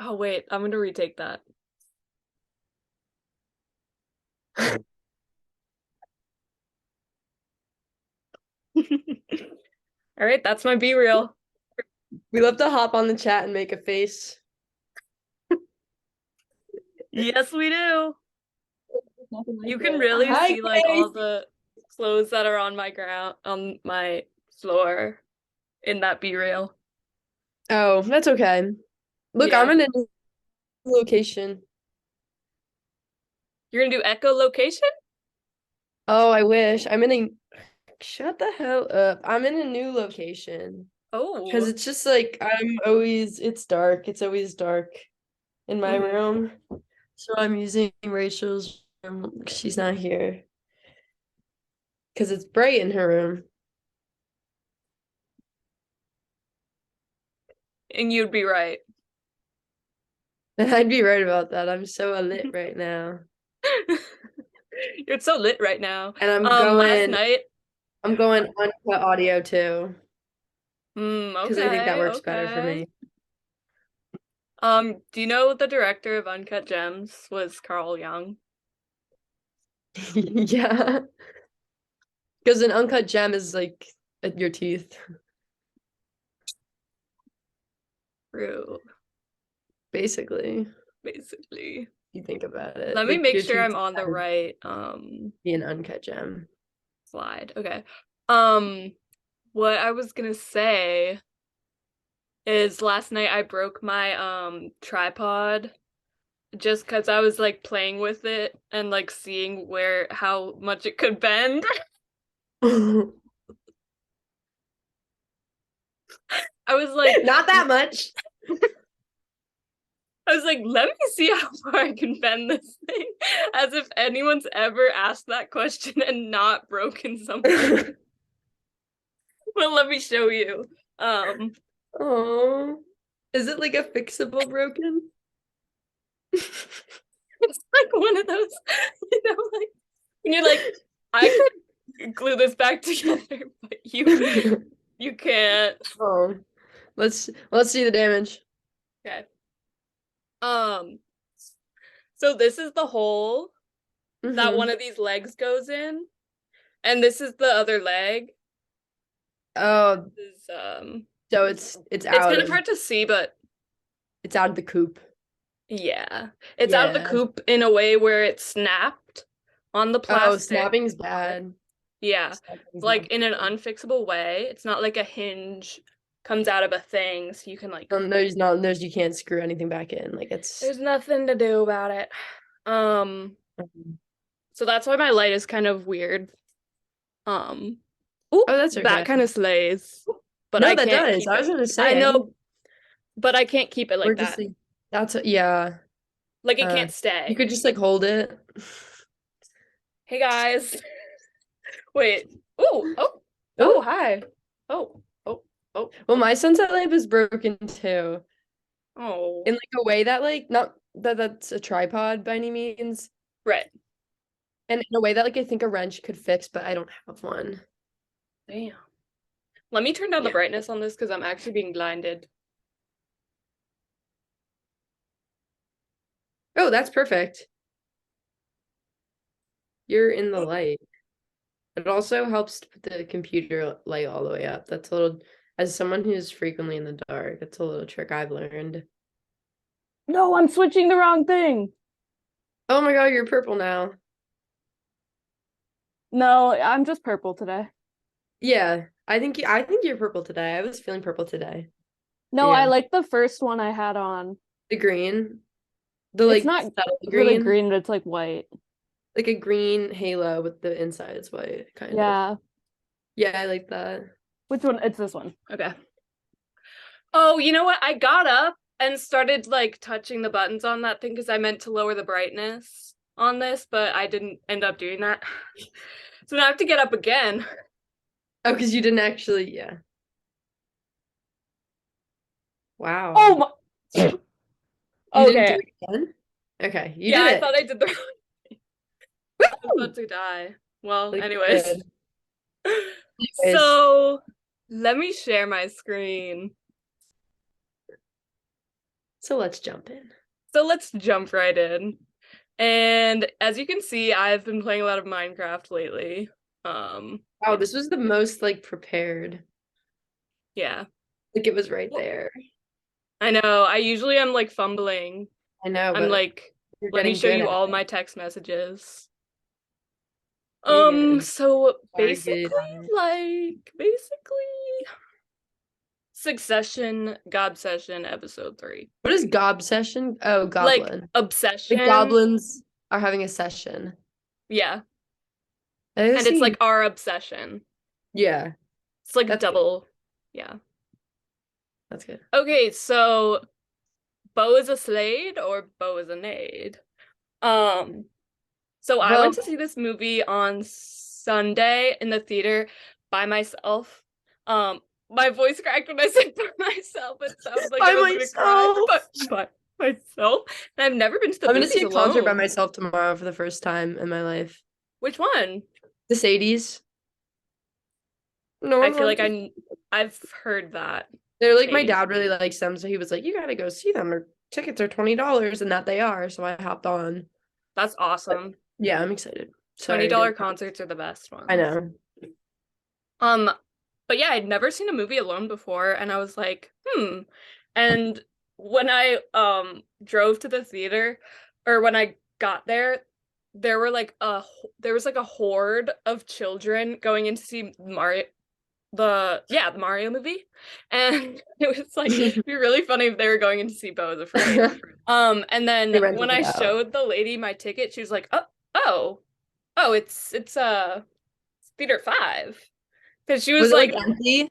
Oh wait, I'm gonna retake that. All right, that's my B reel. We love to hop on the chat and make a face. Yes, we do. Nothing like You can it. really Hi, see like Grace. all the clothes that are on my floor in that B reel. Oh, that's okay. Look, I'm Yeah. in a new location. You're gonna do echolocation? Oh, I wish. Shut the hell up. I'm in a new location. Because Oh. it's just like it's dark. It's always dark in my Hmm. room. So I'm using Rachel's room. She's not here. Because it's bright in her room. And you'd be right. And I'd be right about that. I'm so lit right now. You're so lit right now. And Last night. I'm going uncut audio too. Because I think that Okay, works better for okay. me. Do you know the director of Uncut Gems was Carl Jung? Yeah. Because an uncut gem is like at your teeth, True, basically. basically. You think about it. Let me Like make your sure teeth I'm on the would right be an uncut gem. slide. Okay. Um, what I was gonna say is last night I broke my tripod just because I was like playing with it and like seeing where how much it could bend. I was like Not that much. I was like, let me see how far I can bend this thing. As if anyone's ever asked that question and not broken something. Well, let me show you. Um, Oh. Is it like a fixable broken? it's like one of those, like and you're like, I could glue this back together, but you can't. Oh. Let's see the damage. Okay. Um, so this is the hole that one Hmm. of these legs goes in, and this is the other leg. Oh, This is so it's kind of hard to see, but it's out of the coop. yeah. It's out of the Yeah. coop in a way where it snapped on the Oh, plastic. snapping's bad. Yeah. Snapping's Like not in an good. unfixable way. It's not like a hinge comes out of a thing, so you can like There's you can't screw anything back in. Like it's there's nothing to do about it. Um, Mhm. so that's why my light is kind of weird. Um, Oop, Oh, that's that okay. kind of slays. But No, I that can't does. keep I was it. gonna I say, I think know, but I can't keep it we're like just that. like yeah. Like it Uh, can't you stay. could just like hold it. Hey guys. Wait. Oh, oh, oh, Oh, hi. Oh, oh, oh, well, oh, my sunset lamp is broken too. oh. In like a way that like not that that's a tripod by any means, Right. and in a way that like I think a wrench could fix, but I don't have one. Damn. Let me turn down the Yeah. brightness on this because I'm actually being blinded. Oh, that's perfect. You're in the light. It also helps to put the computer light all the way up. That's a little, as someone who's frequently in the dark, that's a little trick I've learned. No, I'm switching the wrong thing. Oh my God, you're purple now. No, I'm just purple today. Yeah, I think you're purple today. I was feeling purple today for No, I you. like the first one I had on. The green, the It's like not subtle really green, green, but it's like white. like a green halo with the inside is white, kind of. Yeah. Yeah, I like that. Which one? It's this one. Okay. Oh, you know what? I got up and started like touching the buttons on that thing because I meant to lower the brightness on this, but I didn't end up doing that. So now I have to get up again. Oh, because you didn't actually, yeah. Oh Wow. my. You didn't do Okay. it again? Okay, you Yeah, did I thought I it. did the I was about Woo! to die. Well, Like anyways. good. Anyways, So let me share my screen. So let's jump in. So let's jump right in. And as you can see, I've been playing a lot of Minecraft lately. Wow, Yeah. this was the most like prepared. Yeah. Like it was right there. I know. I usually am like fumbling. I know, I'm but like, you're let me getting show good you at all it. my text messages. You're good. So Are good basically, at it. basically Succession, GOBSESSION, episode 3. What is GOBSESSION? Oh, Like goblin. The obsession. goblins are having a session. Yeah. I And it's see. like our obsession. Yeah, It's like that's good. double. Yeah. That's good. Okay, so Beau is a Slade or Beau is a Nade? Um, so I went Well, to see this movie on Sunday in the theater by myself. My voice cracked when I said by myself. It sounded like I by was gonna cry, myself. but by myself. And I've never been to the I'm gonna see movies a concert by alone. myself tomorrow for the first time in my life. Which one? The Sadies. No I one feel wants like to. I've heard that, They're like my maybe. dad really likes them, so he was like, "You gotta go see them. Their tickets are $20," and that they are. So I hopped on. That's But awesome. yeah, I'm excited. Sorry, I $20 didn't. concerts are the best I ones. know. Um, but yeah, I'd never seen a movie alone before, and I was like, hmm. And when I drove to the theater, or when I got there, there was like a horde of children going in to see Mario the Mario movie. And it was like it'd be really funny if they were going in to see Beau is Afraid. And They then when rented I it out. showed the lady my ticket, she was like, oh, oh, it's theater 5. Because she was Was it like like, empty?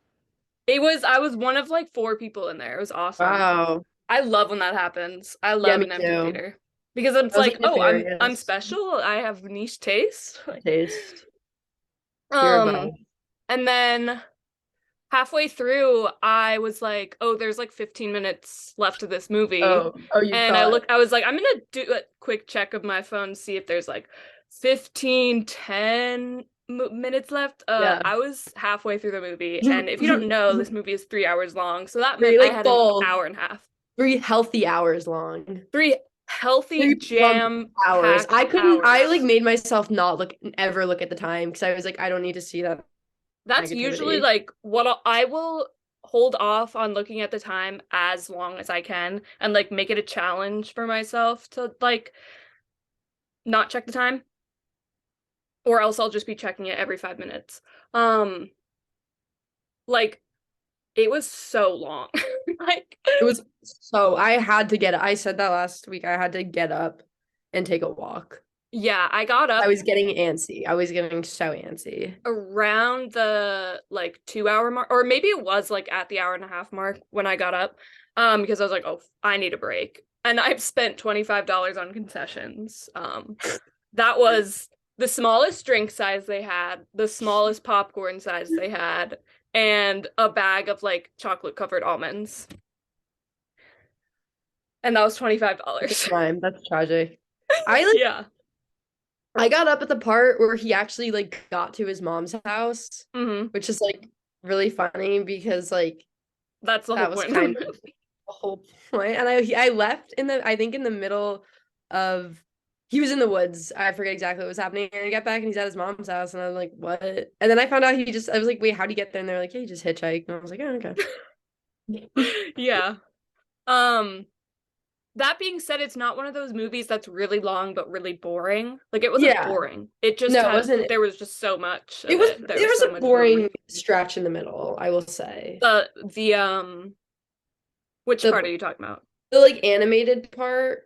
I was one of like 4 people in there. It was awesome. Wow. I love when that happens. I Yeah, love me an empty too. theater. Because it's That was like, like oh, I'm nefarious special. I have niche taste. taste. You're Um, above. and then halfway through, I was like, oh, there's like 15 minutes left of this movie. Oh, you And thought. I was like, I'm gonna do a quick check of my phone, see if there's like 15, 10 minutes left. Yeah. I was halfway through the movie, and if you don't know, this movie is 3 hours long, so that meant I Like had an full hour and a half. 3 healthy hours long. Three healthy, 3 plump hours. I jam-packed couldn't. I like hours. made myself not ever look at the time because I was like, I don't need to see that That's usually negativity. like what I will hold off on looking at the time as long as I can and like make it a challenge for myself to like not check the time, or else I'll just be checking it every 5 minutes. Um, like it was so long. Like It was so I had to get. I said that last week. I had to get up and take a walk. yeah, I got I up was getting antsy. I was getting so antsy. around the like 2 hour mark, or maybe it was like at the hour and a half mark when I got up. Because I was like, oh, I need a break. And I've spent $25 on concessions. That was the smallest drink size they had, the smallest popcorn size they had, and a bag of like chocolate covered almonds. And that was $25. Crime. That's tragic. I like. Yeah. I got up at the part where he actually like got to his mom's house, Hmm. which is like really funny because like That's the whole that was point of the kind of movie. the whole point. And I left in the I think in the middle of he was in the woods. I forget exactly what was happening. And I got back and he's at his mom's house and I was like, what? And then I found out I was like, wait, how'd he get there? And they're like, yeah, he just hitchhiked. And I was like, oh, okay. Yeah. Um, that being said, it's not one of those movies that's really long but really boring. Like it wasn't Yeah. boring. It just No, it had wasn't there was just so much it of was it. There there was was so a much going. boring stretch in the middle, I will say. The which part are The you talking about? the like animated part,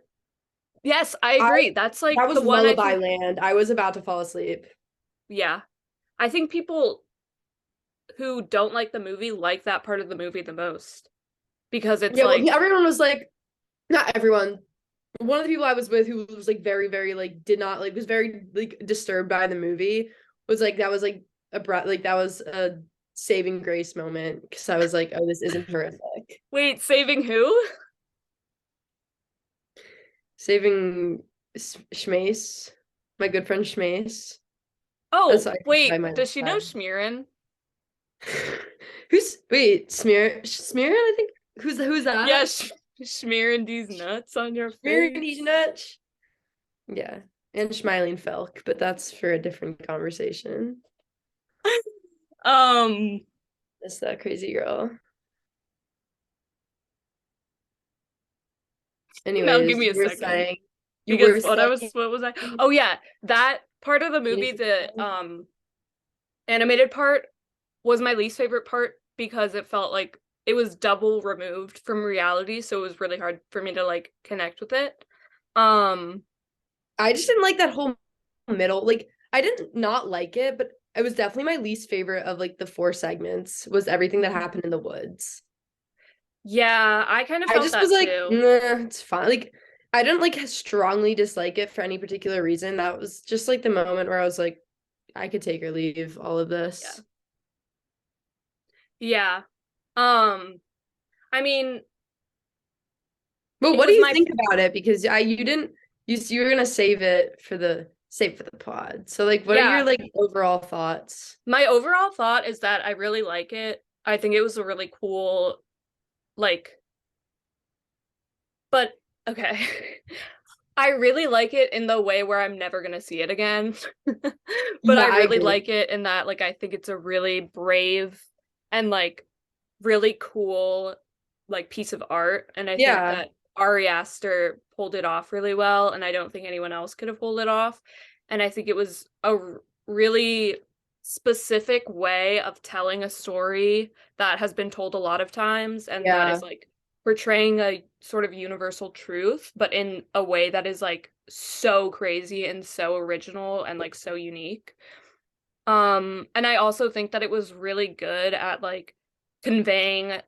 Yes, I I agree. That's that like the was one I Lullaby think, Land. I was about to fall asleep. yeah. I think people who don't like the movie like that part of the movie the most because it's Yeah, well, like, everyone was like, not everyone. One of the people I was with who was like very, very like did not like was very like disturbed by the movie was like that was like a breath like that was a saving grace moment because I was like, oh, this isn't horrific. wait, saving who? Saving Schmace, my good friend Schmace. That's Oh, what I wait, might have does she know said. Schmieren? Who's wait, Smear Smearin, I think. Who's that? Yes, Smearing these nuts on your Mary face. Nutch. Yeah. And Schmeling Felk, but that's for a different conversation. Um, That's that crazy girl. now give Anyways, me a you were second. saying you Because were saying what was I? Oh yeah, that part of the movie, the animated part was my least favorite part because it felt like it was double removed from reality, so it was really hard for me to like connect with it. Um, I just didn't like that whole middle. Like I didn't not like it, but it was definitely my least favorite of like the four segments was everything that happened in the woods. yeah, I kind of I felt just was that like, too. nah, it's fine. Like I didn't like strongly dislike it for any particular reason. That was just like the moment where I was like, I could take or leave all of Yeah. this. Yeah. Um, I mean, But it what do was you my think about it? Because you didn't you were gonna save for the pod. So like what are your yeah, like overall thoughts? my overall thought is that I really like it. I think it was a really cool like but okay. I really like it in the way where I'm never gonna see it again. But Yeah, I I really agree. like it in that like I think it's a really brave and like really cool like piece of art. And I think Yeah. that Ari Aster pulled it off really well, and I don't think anyone else could have pulled it off. And I think it was a really specific way of telling a story that has been told a lot of times and that Yeah. is like portraying a sort of universal truth, but in a way that is like so crazy and so original and like so unique. And I also think that it was really good at like conveying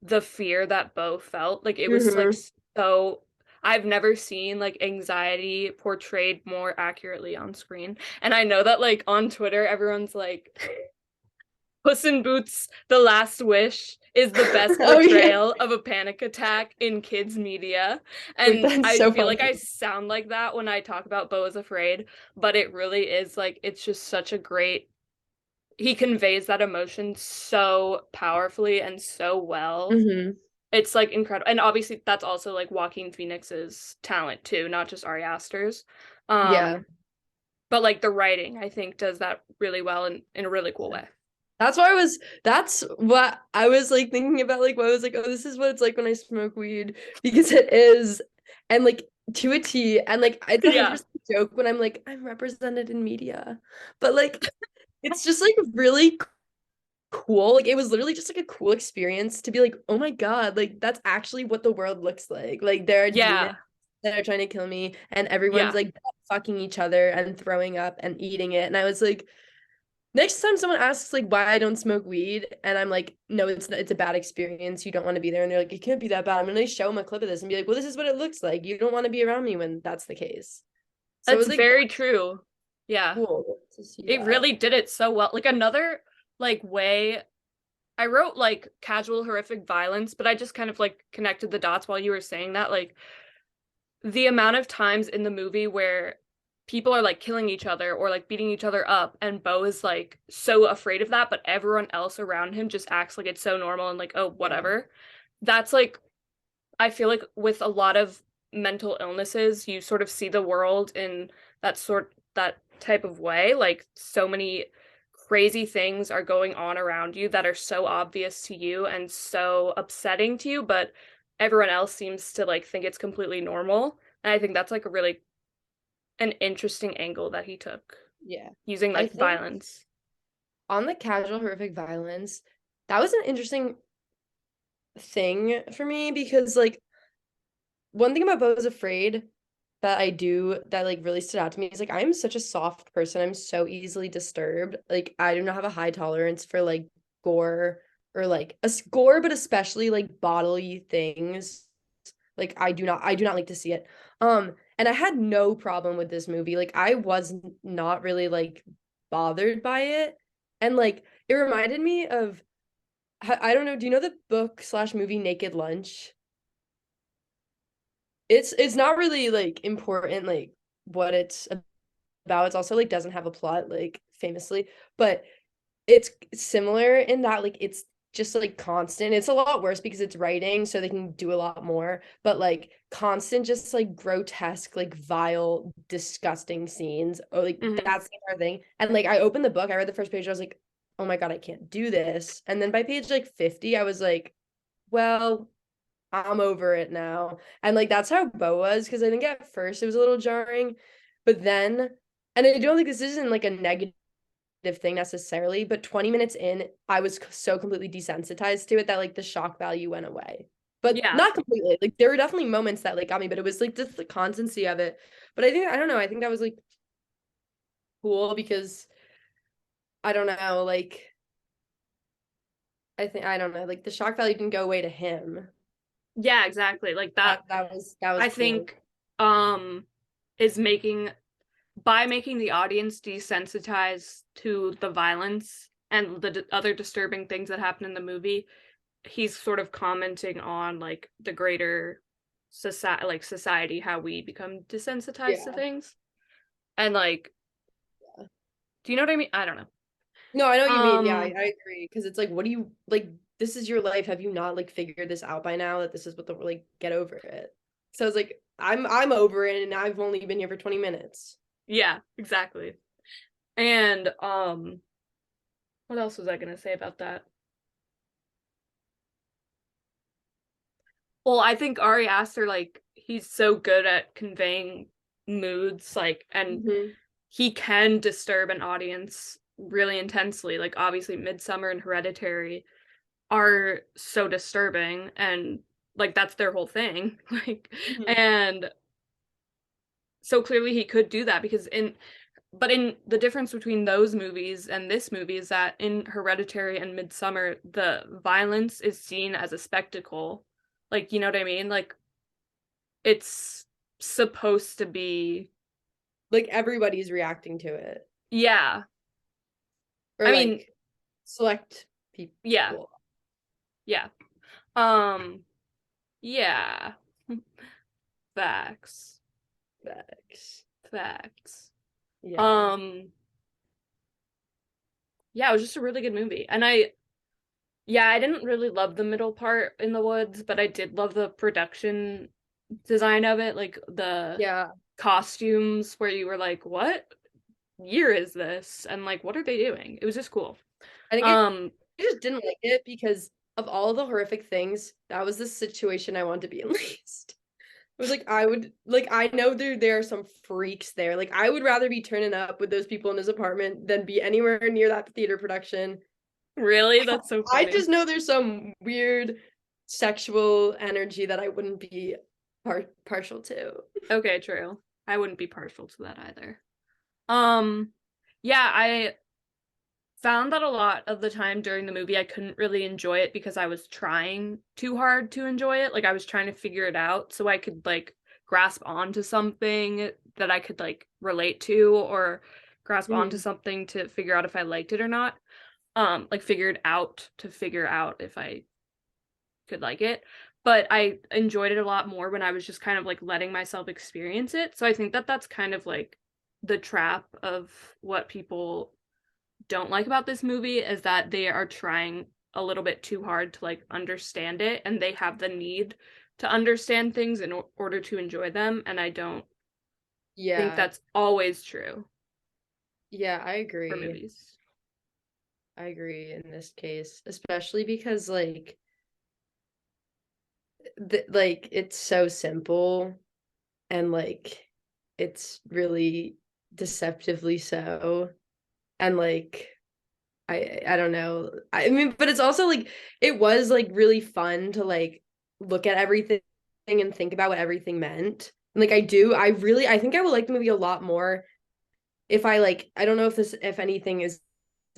the fear that Beau felt. Like it was like Mm-hmm. so I've never seen like anxiety portrayed more accurately on screen. And I know that like on Twitter everyone's like Puss in Boots: The Last Wish is the best Oh yeah. portrayal of a panic attack in kids media. Wait, And that's I so feel like funny. I sound like that when I talk about Beau is Afraid, but it really is like it's just such a great he conveys that emotion so powerfully and so well. Mm-hmm. It's like incredible. And obviously that's also like Joaquin Phoenix's talent too, not just Ari Aster's. Yeah. But like the writing, I think, does that really well in a really cool way. That's what I was like thinking about, like what I was like, oh, this is what it's like when I smoke weed because it is, and like to a T, and like it's a hundred Yeah. percent joke when I'm like I'm represented in media, but like it's just like really cool. Like it was literally just like a cool experience to be like, oh my God, like that's actually what the world looks like. Like there are demons Yeah. that are trying to kill me, and everyone's Yeah. like fucking each other and throwing up and eating it. And I was like, next time someone asks like why I don't smoke weed, and I'm like, no, it's a bad experience. You don't want to be there, and they're like, it can't be that bad. I'm gonna show them a clip of this and be like, well, this is what it looks like. You don't want to be around me when that's the case. So it That's was like very true. Yeah. cool to see It that. really did it so well. Like another like way I wrote like casual horrific violence, but I just kind of like connected the dots while you were saying that. Like the amount of times in the movie where people are like killing each other or like beating each other up and Beau is like so afraid of that, but everyone else around him just acts like it's so normal and like, oh, Yeah. whatever. That's like I feel like with a lot of mental illnesses, you sort of see the world in that type of way. Like so many crazy things are going on around you that are so obvious to you and so upsetting to you, but everyone else seems to like think it's completely normal. And I think that's like a really an interesting angle that he took Yeah. using I like think violence. on the casual horrific violence, that was an interesting thing for me because like one thing about Beau is Afraid that I do that like really stood out to me is like I'm such a soft person. I'm so easily disturbed. Like I do not have a high tolerance for like gore or like a gore, but especially like bodily things. Like I do not like to see it. And I had no problem with this movie. Like I was not really like bothered by it. And like it reminded me of I don't know, do you know the book slash movie Naked Lunch? It's not really like important like what it's about. It's also like doesn't have a plot like famously, but it's similar in that like it's just like constant. It's a lot worse because it's writing, so they can do a lot more. But like constant, just like grotesque, like vile, disgusting scenes. Oh, like Hmm. that's the entire thing. And like I opened the book, I read the first page, I was like, oh my God, I can't do this. And then by page like 50, I was like, well, I'm over it now. And like that's how Beau was, because I think at first it was a little jarring, but then, and I don't think this isn't like a negative thing necessarily, but 20 minutes in, I was so completely desensitized to it that like the shock value went away. But Yeah. not completely. Like there were definitely moments that like got me, but it was like just the constancy of it. But I think I don't know, I think that was like cool because I don't know, like I don't know, like the shock value didn't go away to him. Yeah, exactly. Like that, That was I cool. think, um, is making by making the audience desensitized to the violence and the other disturbing things that happen in the movie, he's sort of commenting on like the greater society, how we become desensitized to Yeah. things. And like, do you know what I mean? I don't know. No, I know what you mean. Yeah, Um, I agree. Because it's like, what do you like? This is your life. Have you not like figured this out by now that this is what the like get over it? So I was like, I'm over it, and I've only been here for 20 minutes. yeah, exactly. And what else was I gonna say about that? Well, I think Ari Aster, like, he's so good at conveying moods, like, and Hmm. he can disturb an audience really intensely. Like, obviously, Midsummer and Hereditary are so disturbing, and like that's their whole thing. Like, Hmm. and so clearly he could do that because in the difference between those movies and this movie is that in Hereditary and Midsummer, the violence is seen as a spectacle. Like, you know what I mean? Like, it's supposed to be, Like everybody's reacting to it, yeah. or I mean, like select yeah, people. yeah. Um, yeah. Facts. Facts. Facts. Yeah. Um, yeah, it was just a really good movie. And yeah, I didn't really love the middle part in the woods, but I did love the production design of it, like the Yeah. costumes where you were like, what year is this? And like, what are they doing? It was just cool. I think Um, I just didn't like it because of all the horrific things. That was the situation I wanted to be in least. It was like I would like I know there are some freaks there. Like I would rather be turning up with those people in his apartment than be anywhere near that theater production. really? That's so I funny. just know there's some weird sexual energy that I wouldn't be partial to. Okay, true. I wouldn't be partial to that either. Um, yeah, I found that a lot of the time during the movie I couldn't really enjoy it because I was trying too hard to enjoy it. Like I was trying to figure it out so I could like grasp onto something that I could like relate to or grasp onto Mhm. something to figure out if I liked it or not. Like figured out to figure out if I could like it. But I enjoyed it a lot more when I was just kind of like letting myself experience it. So I think that that's kind of like the trap of what people don't like about this movie is that they are trying a little bit too hard to like understand it and they have the need to understand things in order to enjoy them, and I don't think Yeah. that's always true Yeah, I for agree. movies. I agree in this case, especially because like it's so simple and like it's really deceptively so. And like I don't know. I mean, but it's also like it was like really fun to like look at everything and think about what everything meant. And like I think I would like the movie a lot more if I like I don't know if anything is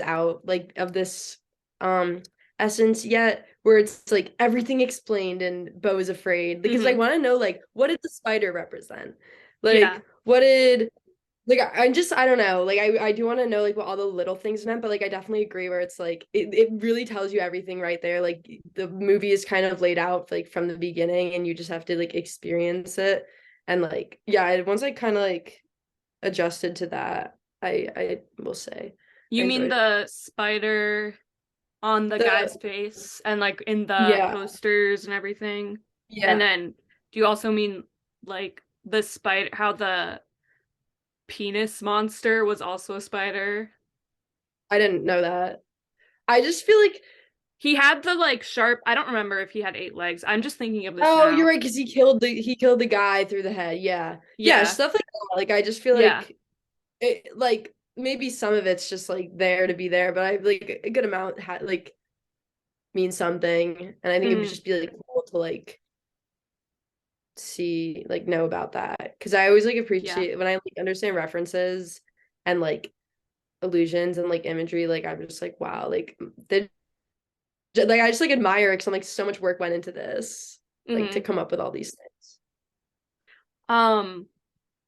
out like of this um essence yet where it's like everything explained and Beau is afraid because I Hmm. want to know like what did the spider represent? Yeah. Like what did like I don't know. Like I do want to know like what all the little things meant, but like I definitely agree where it's like it really tells you everything right there. Like the movie is kind of laid out like from the beginning and you just have to like experience it. And like yeah, once I kind of like adjusted to that, I will say I You mean enjoyed it. the spider on the guy's The face and like in the yeah, posters and everything. And yeah. then do you also mean like the spider, how the penis monster was also a spider? I didn't know that. I just feel like He had the like sharp, I don't remember if he had 8 legs. I'm just thinking of this oh, you're now. right, because he killed the guy through the head. Yeah. Yeah, Yeah. stuff like that. Like I just feel Yeah. like it like maybe some of it's just like there to be there, but I like a good amount had like means something. And I think it would Mm, just be like cool to like see like know about that. Because I always like yeah. appreciate when I like understand references and like illusions and like imagery, like I'm just like, wow, like I just like admire it because I'm like so much work went into this, like to Hmm. come up with all these things. Um,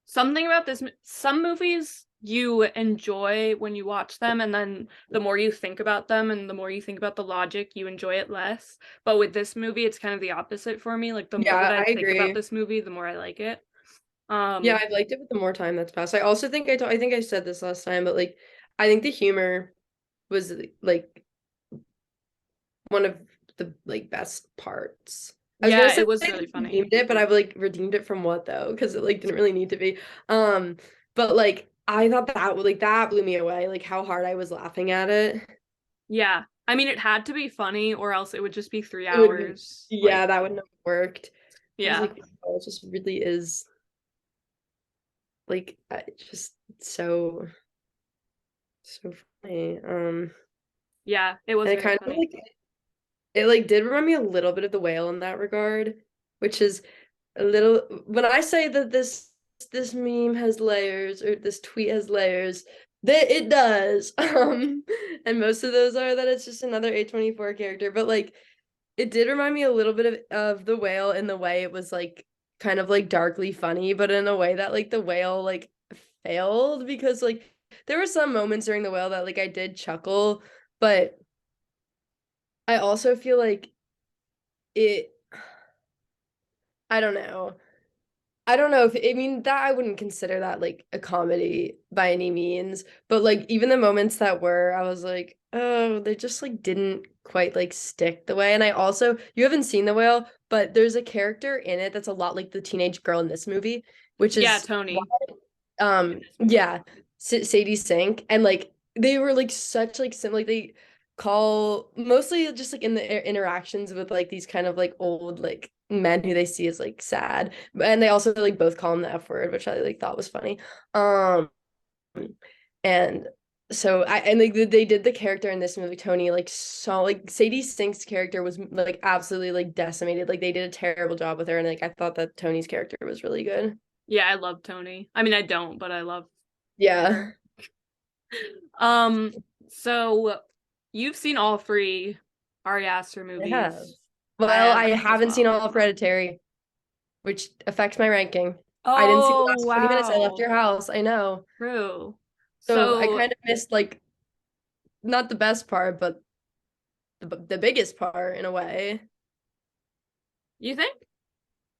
Something about this, some movies you enjoy when you watch them, and then the more you think about them and the more you think about the logic, you enjoy it less. But with this movie, it's kind of the opposite for me. Like the more that Yeah, I I think about agree. this movie, the more I like it. Yeah, Um, I've liked it with the more time that's passed. I also think I think I said this last time, but like I think the humor was like one of the like best parts. I was gonna yeah, say it was I really funny. redeemed it, but I've like redeemed it from what though? Because it like didn't really need to be. Um, but like I thought that like that blew me away, like how hard I was laughing at it. Yeah. I mean, it had to be funny or else it would just be three It would, hours. yeah, Like, that wouldn't have worked. I was yeah. like, oh, it just really is like just so so funny. Yeah, it was And it very kind of funny. like it like did remind me a little bit of the whale in that regard, which is a little when I say that this meme has layers or this tweet has layers, that it does. And most of those are that it's just another A24 character, but like it did remind me a little bit of the whale in the way it was like kind of like darkly funny, but in a way that like the whale like failed because like there were some moments during the whale that like I did chuckle, but I also feel like it I don't know. I don't know if I mean that I wouldn't consider that like a comedy by any means, but like even the moments that were, I was like, oh, they just like didn't quite like stick the way. And I also, you haven't seen The Whale, but there's a character in it that's a lot like the teenage girl in this movie, which Yeah, is Tony. yeah, Sadie Sink, and like they were like such like sim like they call mostly just like in the interactions with like these kind of like old like men who they see as like sad, and they also like both call him the F word, which I like thought was funny. Um, and so I and like they did the character in this movie Tony like so like Sadie Sink's character was like absolutely like decimated. Like they did a terrible job with her, and like I thought that Tony's character was really good. Yeah, I love Tony. I mean, I don't, but I love Yeah. her. Um, so you've seen all three Ari Aster I have. movies. I Well, have I as haven't seen well. all of Hereditary, which affects my ranking. I didn't see the Oh, last 20 minutes. I left wow. your house. I know. True. So I So kind of missed like not the best part, but the biggest part in a way. you think?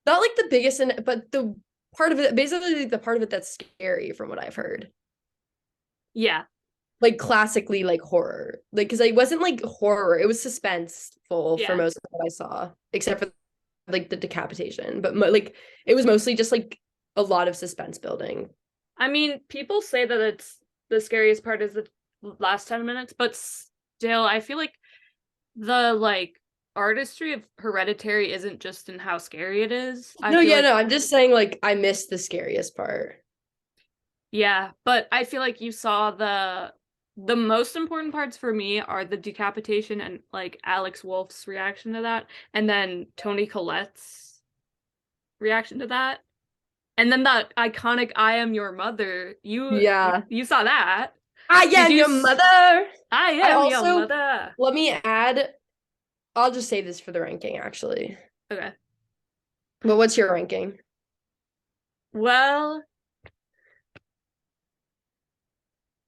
Not like the biggest in but the part of it basically the part of it that's scary from what I've heard. Yeah. Like classically like horror. Like because it wasn't like horror. It was suspenseful for Yeah. most of what I saw, except for like the decapitation. But like it was mostly just like a lot of suspense building. I mean, people say that it's the scariest part is the last 10 minutes, but still, I feel like the like artistry of Hereditary isn't just in how scary it is. I No, feel yeah, like no, I'm just saying like I missed the scariest part. yeah, but I feel like you saw the most important parts for me are the decapitation and like Alex Wolf's reaction to that, and then Tony Collette's reaction to that, and then that iconic "I am your mother." Yeah. You saw that? I Did am you? your mother. I I am your also mother. let me add, I'll just save this for the ranking actually. Okay. But what's your ranking? Well,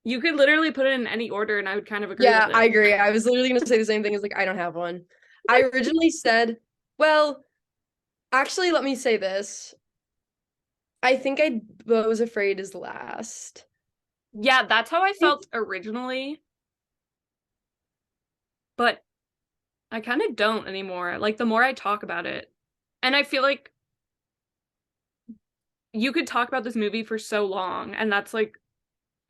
you could literally put it in any order, and I would kind of agree Yeah, with I it. agree. I was literally gonna say the same thing as like I don't have one. I originally said, well, actually, let me say this. I think I was afraid is last. Yeah, that's how I I think felt originally. but I kind of don't anymore. Like the more I talk about it, and I feel like you could talk about this movie for so long, and that's like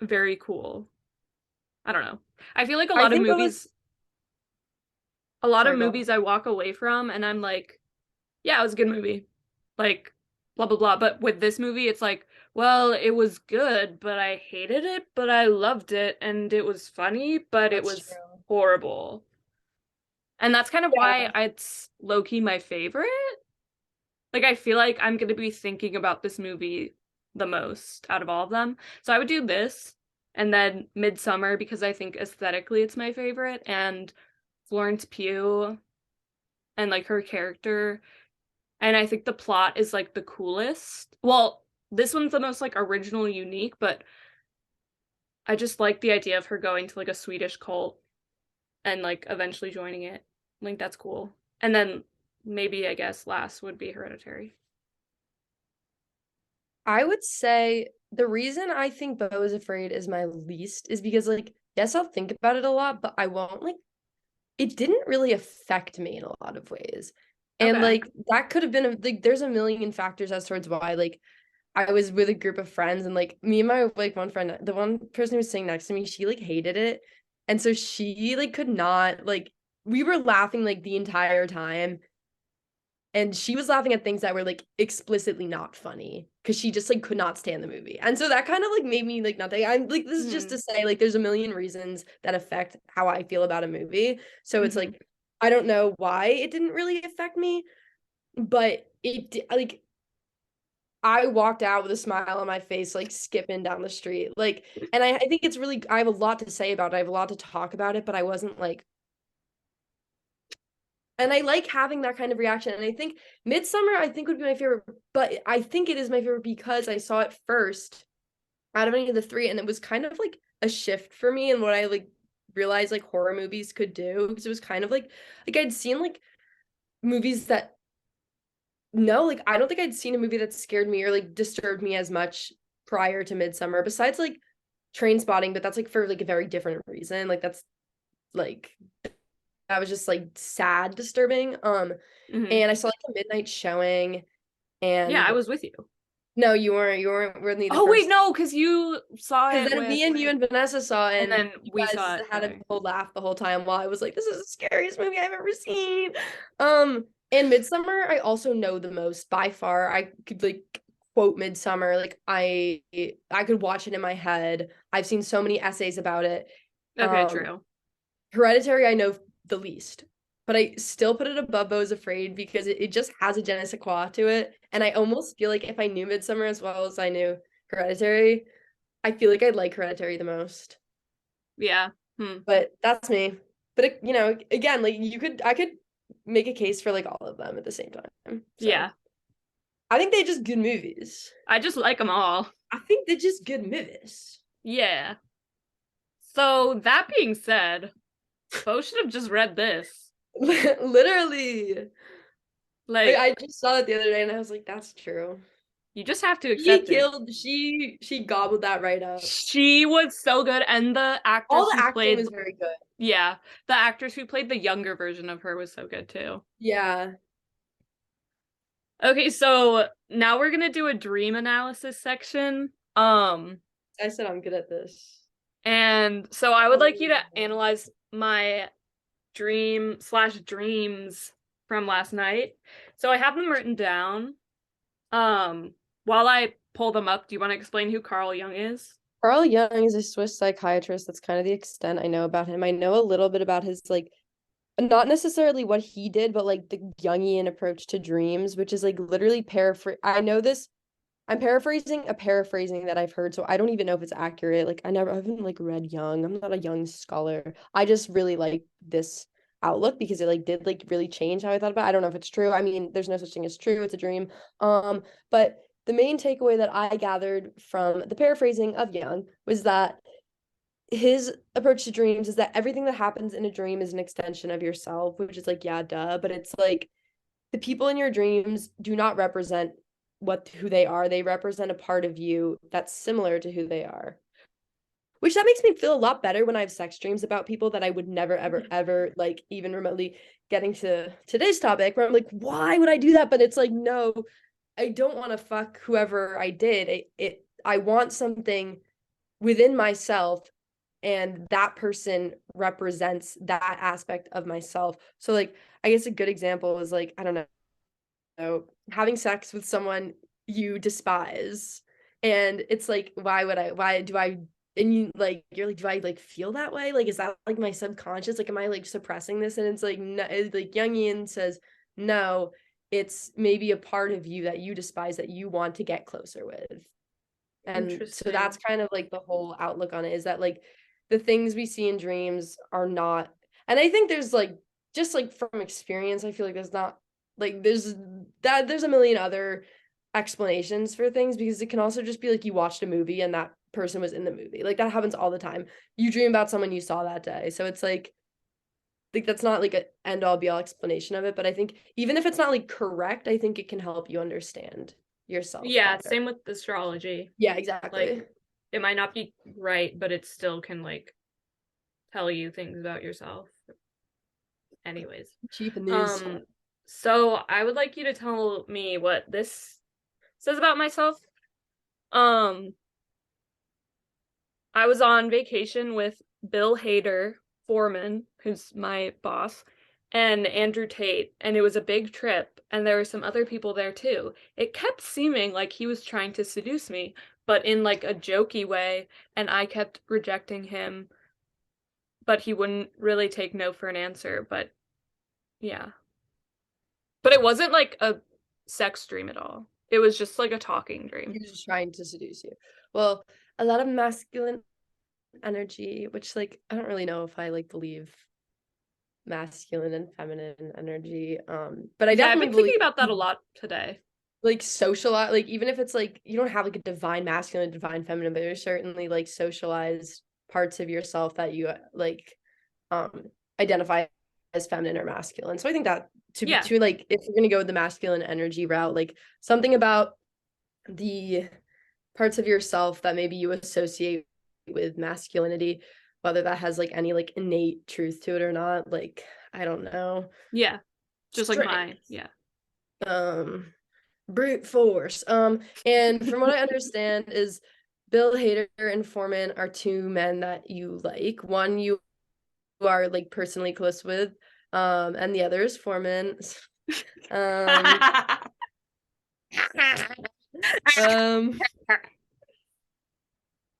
very cool. I don't know. I feel like I think I was a lot of sorry, go on. movies I walk away from and I'm like, yeah, it was a good movie. Like blah blah blah. But with this movie, it's like, well, it was good, but I hated it, but I loved it, and it was funny, but it That's was true. horrible. And that's kind of why Yeah. it's low key my favorite. Like I feel like I'm gonna be thinking about this movie the most out of all of them. So I would do this and then Midsummer because I think aesthetically it's my favorite, and Florence Pugh and like her character. And I think the plot is like the coolest. Well, this one's the most like original, unique, but I just like the idea of her going to like a Swedish cult and like eventually joining it. I think that's cool. And then maybe I guess last would be Hereditary. I would say the reason I think Beau is Afraid is my least is because like yes, I'll think about it a lot, but I won't like it didn't really affect me in a lot of ways. And Okay. like that could have been like there's a million factors as towards why like I was with a group of friends and like me and my like one friend, the one person who was sitting next to me, she like hated it. And so she like could not like we were laughing like the entire time and she was laughing at things that were like explicitly not funny because she just like could not stand the movie. And so that kind of like made me like nothing. I'm like this is just Hmm. to say like there's a million reasons that affect how I feel about a movie. So it's Hmm. like I don't know why it didn't really affect me, but like I walked out with a smile on my face, like skipping down the street. Like, and I think it's really, I have a lot to say about it. I have a lot to talk about it, but I wasn't like, and I like having that kind of reaction. And I think Midsummer, I think would be my favorite, but I think it is my favorite because I saw it first out of any of the three. And it was kind of like a shift for me and what I like realized like horror movies could do. Because it was kind of like I'd seen like movies that, no, like I don't think I'd seen a movie that scared me or like disturbed me as much prior to Midsummer, besides like Train Spotting, but that's like for like a very different reason. Like that's like that was just like sad, disturbing. Hmm. And I saw like a midnight showing, Yeah, I and was with you. no, you weren't with me the Oh wait, first no, because you saw because it then with, me and you and Vanessa saw it, and and then you we guys saw it had a together. whole laugh the whole time while I was like, this is the scariest movie I've ever seen. And Midsummer, I also know the most by far. I could like quote Midsummer, like I could watch it in my head. I've seen so many essays about it. Okay, Um, true. Hereditary, I know the least, but I still put it above Beau's Afraid because it just has a je ne sais quoi to it. And I almost feel like if I knew Midsummer as well as I knew Hereditary, I feel like I'd like Hereditary the most. Yeah. Hmm. But that's me. But it, again, like I could make a case for like all of them at the same time. So Yeah. I think they're just good movies. I just like them all. I think they're just good movies. Yeah. So that being said, Bo should have just read this. Literally. Like Like, I just saw it the other day and I was like, that's true. you just have to She accept it. killed, she gobbled that right up. She was so good, and the All actress the who acting played, was very good. yeah, the actress who played the younger version of her was so good too. Yeah. Okay, so now we're gonna do a dream analysis section. I said I'm good at this. And so I would I'm like you really to good. analyze my dream slash dreams from last night. So I have them written down. While I pull them up, do you want to explain who Carl Jung is? Carl Jung is a Swiss psychiatrist. That's kind of the extent I know about him. I know a little bit about his like not necessarily what he did, but like the Jungian approach to dreams, which is like literally paraphrase. I know this. I'm paraphrasing a paraphrasing that I've heard, so I don't even know if it's accurate. Like I haven't like read Jung. I'm not a Jung scholar. I just really like this outlook because it like did like really change how I thought about it. I don't know if it's true. I mean, there's no such thing as true. It's a dream. But the main takeaway that I gathered from the paraphrasing of Jung was that his approach to dreams is that everything that happens in a dream is an extension of yourself, which is like, yeah, duh. But it's like the people in your dreams do not represent who they are. They represent a part of you that's similar to who they are, which that makes me feel a lot better when I have sex dreams about people that I would never, ever, ever like even remotely getting to today's topic where I'm like, why would I do that? But it's like, no, I don't want to fuck whoever I did. I want something within myself, and that person represents that aspect of myself. So like I guess a good example is like, I don't know, having sex with someone you despise. And it's like, why do I, and you like, you're like, do I like feel that way? Like, is that like my subconscious? Like, am I like suppressing this? And it's like, no, it's like Jungian says, no, it's maybe a part of you that you despise that you want to get closer with. And so that's Interesting. kind of like the whole outlook on it, is that like the things we see in dreams are not, and I think there's like, just like from experience, I feel like there's not like there's a million other explanations for things, because it can also just be like you watched a movie and that person was in the movie. Like that happens all the time. You dream about someone you saw that day. So it's like that's not like an end all be all explanation of it, but I think even if it's not like correct, I think it can help you understand yourself Yeah, better. same with astrology. Yeah, Like, exactly. it might not be right, but it still can like tell you things about yourself. Anyways. Cheap news. Um, so I would like you to tell me what this says about myself. Um, I was on vacation with Bill Hader, foreman, who's my boss, and Andrew Tate, and it was a big trip, and there were some other people there too. It kept seeming like he was trying to seduce me, but in like a jokey way, and I kept rejecting him, but he wouldn't really take no for an answer, but yeah. But it wasn't like a sex dream at all. It was just like a talking dream. He was just trying to seduce you. Well, a lot of masculine energy, which like I don't really know if I like believe masculine and feminine energy. But I Yeah, I've definitely been thinking believe about that a lot today. like socialize, like even if it's like you don't have like a divine masculine, divine feminine, but there's certainly like socialized parts of yourself that you like um identify as feminine or masculine. So I think that Yeah. to like if you're gonna go with the masculine energy route, like something about the parts of yourself that maybe you associate with masculinity, whether that has like any like innate truth to it or not, like I don't know. Yeah. Just like mine. Strength, Yeah. um brute force, and from what I understand is Bill Hader and Foreman are two men that you like. One you are like personally close with, and the other is Foreman. um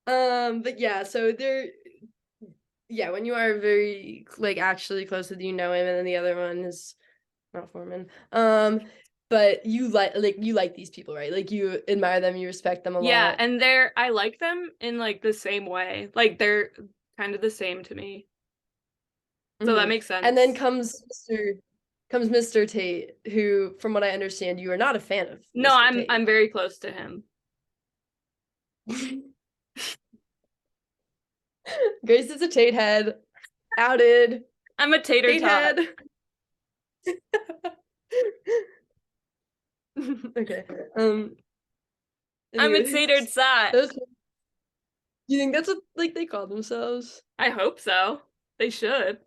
um but yeah, so they're, yeah, when you are very like actually close with, you know him, and then the other one is not Foreman. But you like these people, right? Like you admire them, you respect them a Yeah, lot. and I like them in like the same way. Like they're kind of the same to me. So that Hmm. makes And then sense. comes Mr. Tate, who, from what I understand, you are not a fan of No, Mr. I'm Tate. very close to him. Grace is a Tate head. Outed. I'm a tater Tate tot. head. Okay. I'm a Anyways, tater tot. those. Do you think that's what like they call themselves? I hope so. They should.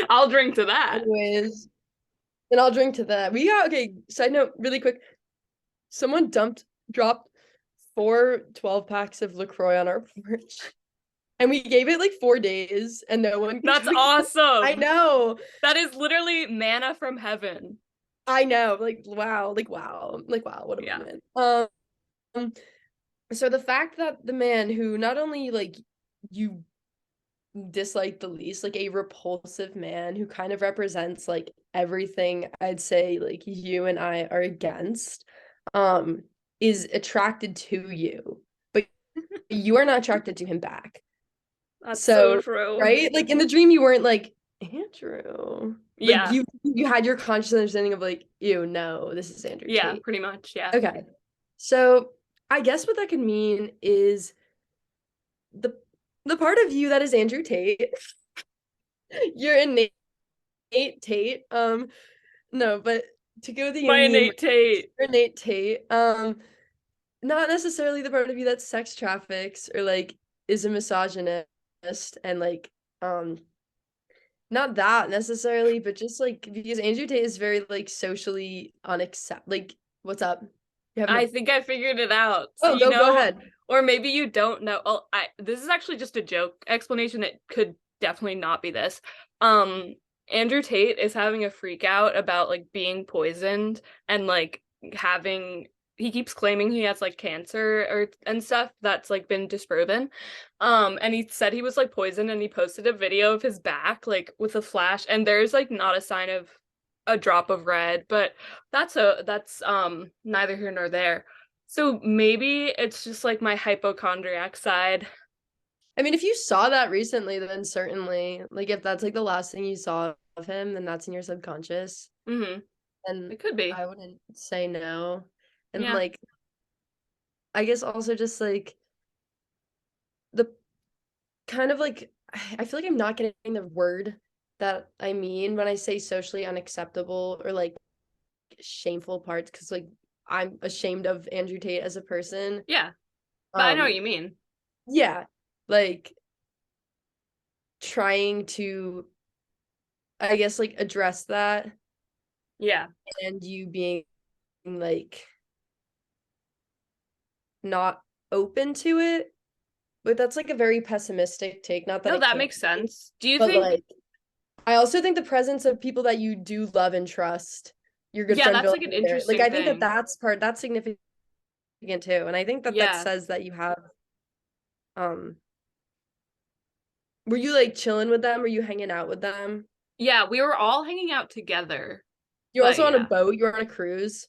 I'll drink to that. Anyways, then I'll drink to that. We got, okay, side note, really quick. Someone dropped 4 12 packs of LaCroix on our porch. And we gave it like 4 days and no one came That's to. I awesome. know. That is literally manna from heaven. I know. Like wow. Like wow. Like wow, what a Yeah. moment. So the fact that the man who not only like you dislike the least, like a repulsive man who kind of represents like everything I'd say like you and I are against, um, is attracted to you, but you are not attracted to him back. That's so So, true. right? Like in the dream, you weren't like, Andrew. Like Yeah. you had your conscious understanding of like, ew, no, this is Andrew Yeah, Tate. pretty much. Yeah. Okay. So I guess what that could mean is the the part of you that is Andrew Tate, your innate Tate. No, but to go the My Jungian, innate Tate. your innate Tate, not necessarily the part of you that sex traffics or like is a misogynist and like um not that necessarily, but just like because Andrew Tate is very like socially unaccept like what's up? You having I a think I figured it out. So oh you go know, ahead. or maybe you don't know. Oh, I this is actually just a joke explanation. It could definitely not be this. Um, Andrew Tate is having a freak out about like being poisoned and like having he keeps claiming he has like cancer or and stuff that's like been disproven. And he said he was like poisoned and he posted a video of his back like with a flash and there's like not a sign of a drop of red, but that's neither here nor there. So maybe it's just like my hypochondriac side. I mean, if you saw that recently, then certainly, like if that's like the last thing you saw of him, then that's in your subconscious. Mm-hmm. And It could be. I wouldn't say no. And Yeah. like I guess also just like the kind of like I feel like I'm not getting the word that I mean when I say socially unacceptable or like shameful parts because like I'm ashamed of Andrew Tate as a person. Yeah. But I know what Um you mean. yeah, like trying to I guess like address that Yeah. and you being like not open to it. But that's like a very pessimistic take. Not that No, it that can't makes be, sense. Do you but think like I also think the presence of people that you do love and trust, your good yeah, friend that's Bill like an there. Like interesting I think that thing. that's significant too, and I think that that Yeah. says that you have. Um, were you like chilling with them? Were you hanging out with them? Yeah, we were all hanging out together. You're But also on a yeah. boat. You're on a cruise.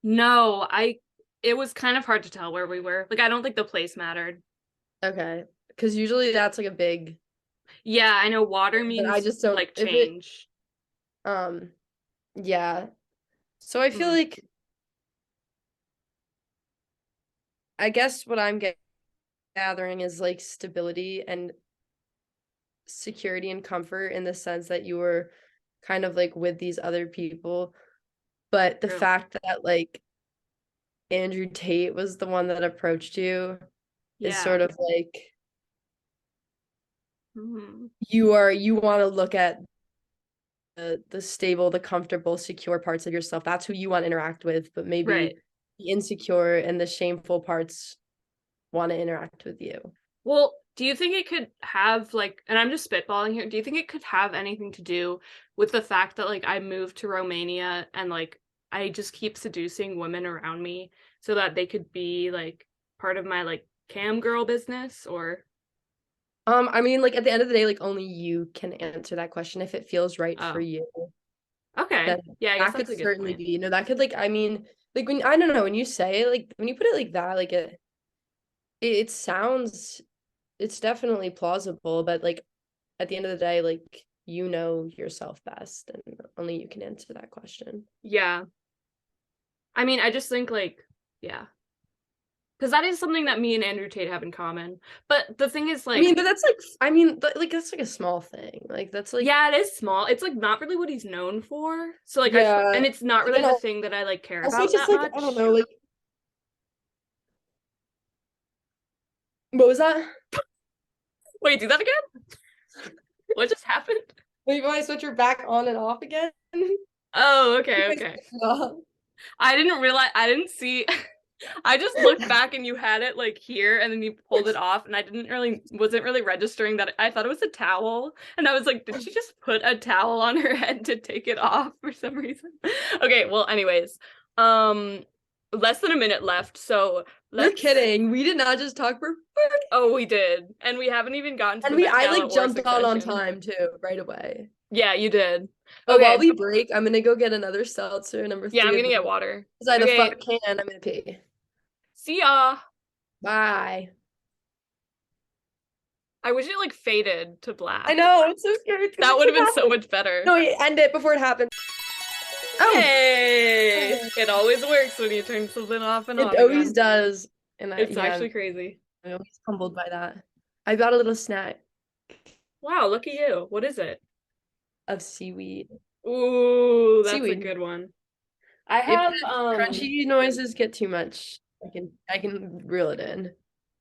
No, I it was kind of hard to tell where we were. Like I don't think the place mattered. Okay, because usually that's like a big. Yeah, I know water But I means just don't. like If it. change. Um. Yeah. So I feel Mm, like I guess what I'm gathering is like stability and security and comfort in the sense that you were kind of like with these other people. But the true. fact that like Andrew Tate was the one that approached you is Yeah. sort of like Mhm. you want to look at the stable, the comfortable, secure parts of yourself. That's who you want to interact with, but maybe Right. the insecure and the shameful parts want to interact with you. Well, do you think it could have like, and I'm just spitballing here, do you think it could have anything to do with the fact that like I moved to Romania and like I just keep seducing women around me so that they could be like part of my like cam girl business or I mean, like at the end of the day, like only you can answer that question if it feels right for oh, you. okay. That Yeah, I guess that could that's a good certainly point. be, that could like I mean, like when I don't know, when you say it, like when you put it like that, like it sounds it's definitely plausible, but like at the end of the day, like you know yourself best and only you can answer that question. Yeah. I mean, I just think like, yeah. Because that is something that me and Andrew Tate have in common. But the thing is I mean, like, but that's like I mean, like that's like a small thing. Like that's like yeah, it is small. It's like not really what he's known for. So like yeah. and it's not Like really and the thing that I like care also about just that like I don't much. know, like what was that? Wait, do that again? What just happened? Wait, you want to switch your back on and off again? Oh, You okay, guys okay. switched it off. I didn't realize I didn't see I just looked back and you had it like here and then you pulled it off and I didn't really wasn't really registering that I thought it was a towel and I was like, did she just put a towel on her head to take it off for some reason? Okay, well anyways, um less than a minute left, so You're let's kidding. We did not just talk for oh we did. And we haven't even gotten to and the we Met I Gala like or jumped on Succession. time too, right away. Yeah, you did. But while Okay. we break, I'm gonna go get another seltzer, number Yeah, I'm three of gonna them. get water. Because I the Okay. fuck can, I'm gonna pee. See ya. Bye. I wish it like faded to I black. know, it's so scary because That it would could have been so happen. much better. No, wait, end it before it happens. Oh, Hey, it always works when you turn something off and it on always again. does. And It's yeah, actually crazy. I'm always humbled by that. I got a little snack Wow, look at you. What is it? of seaweed. Ooh, that's a Seaweed. good one. I If have the crunchy noises get too much. I can reel it in.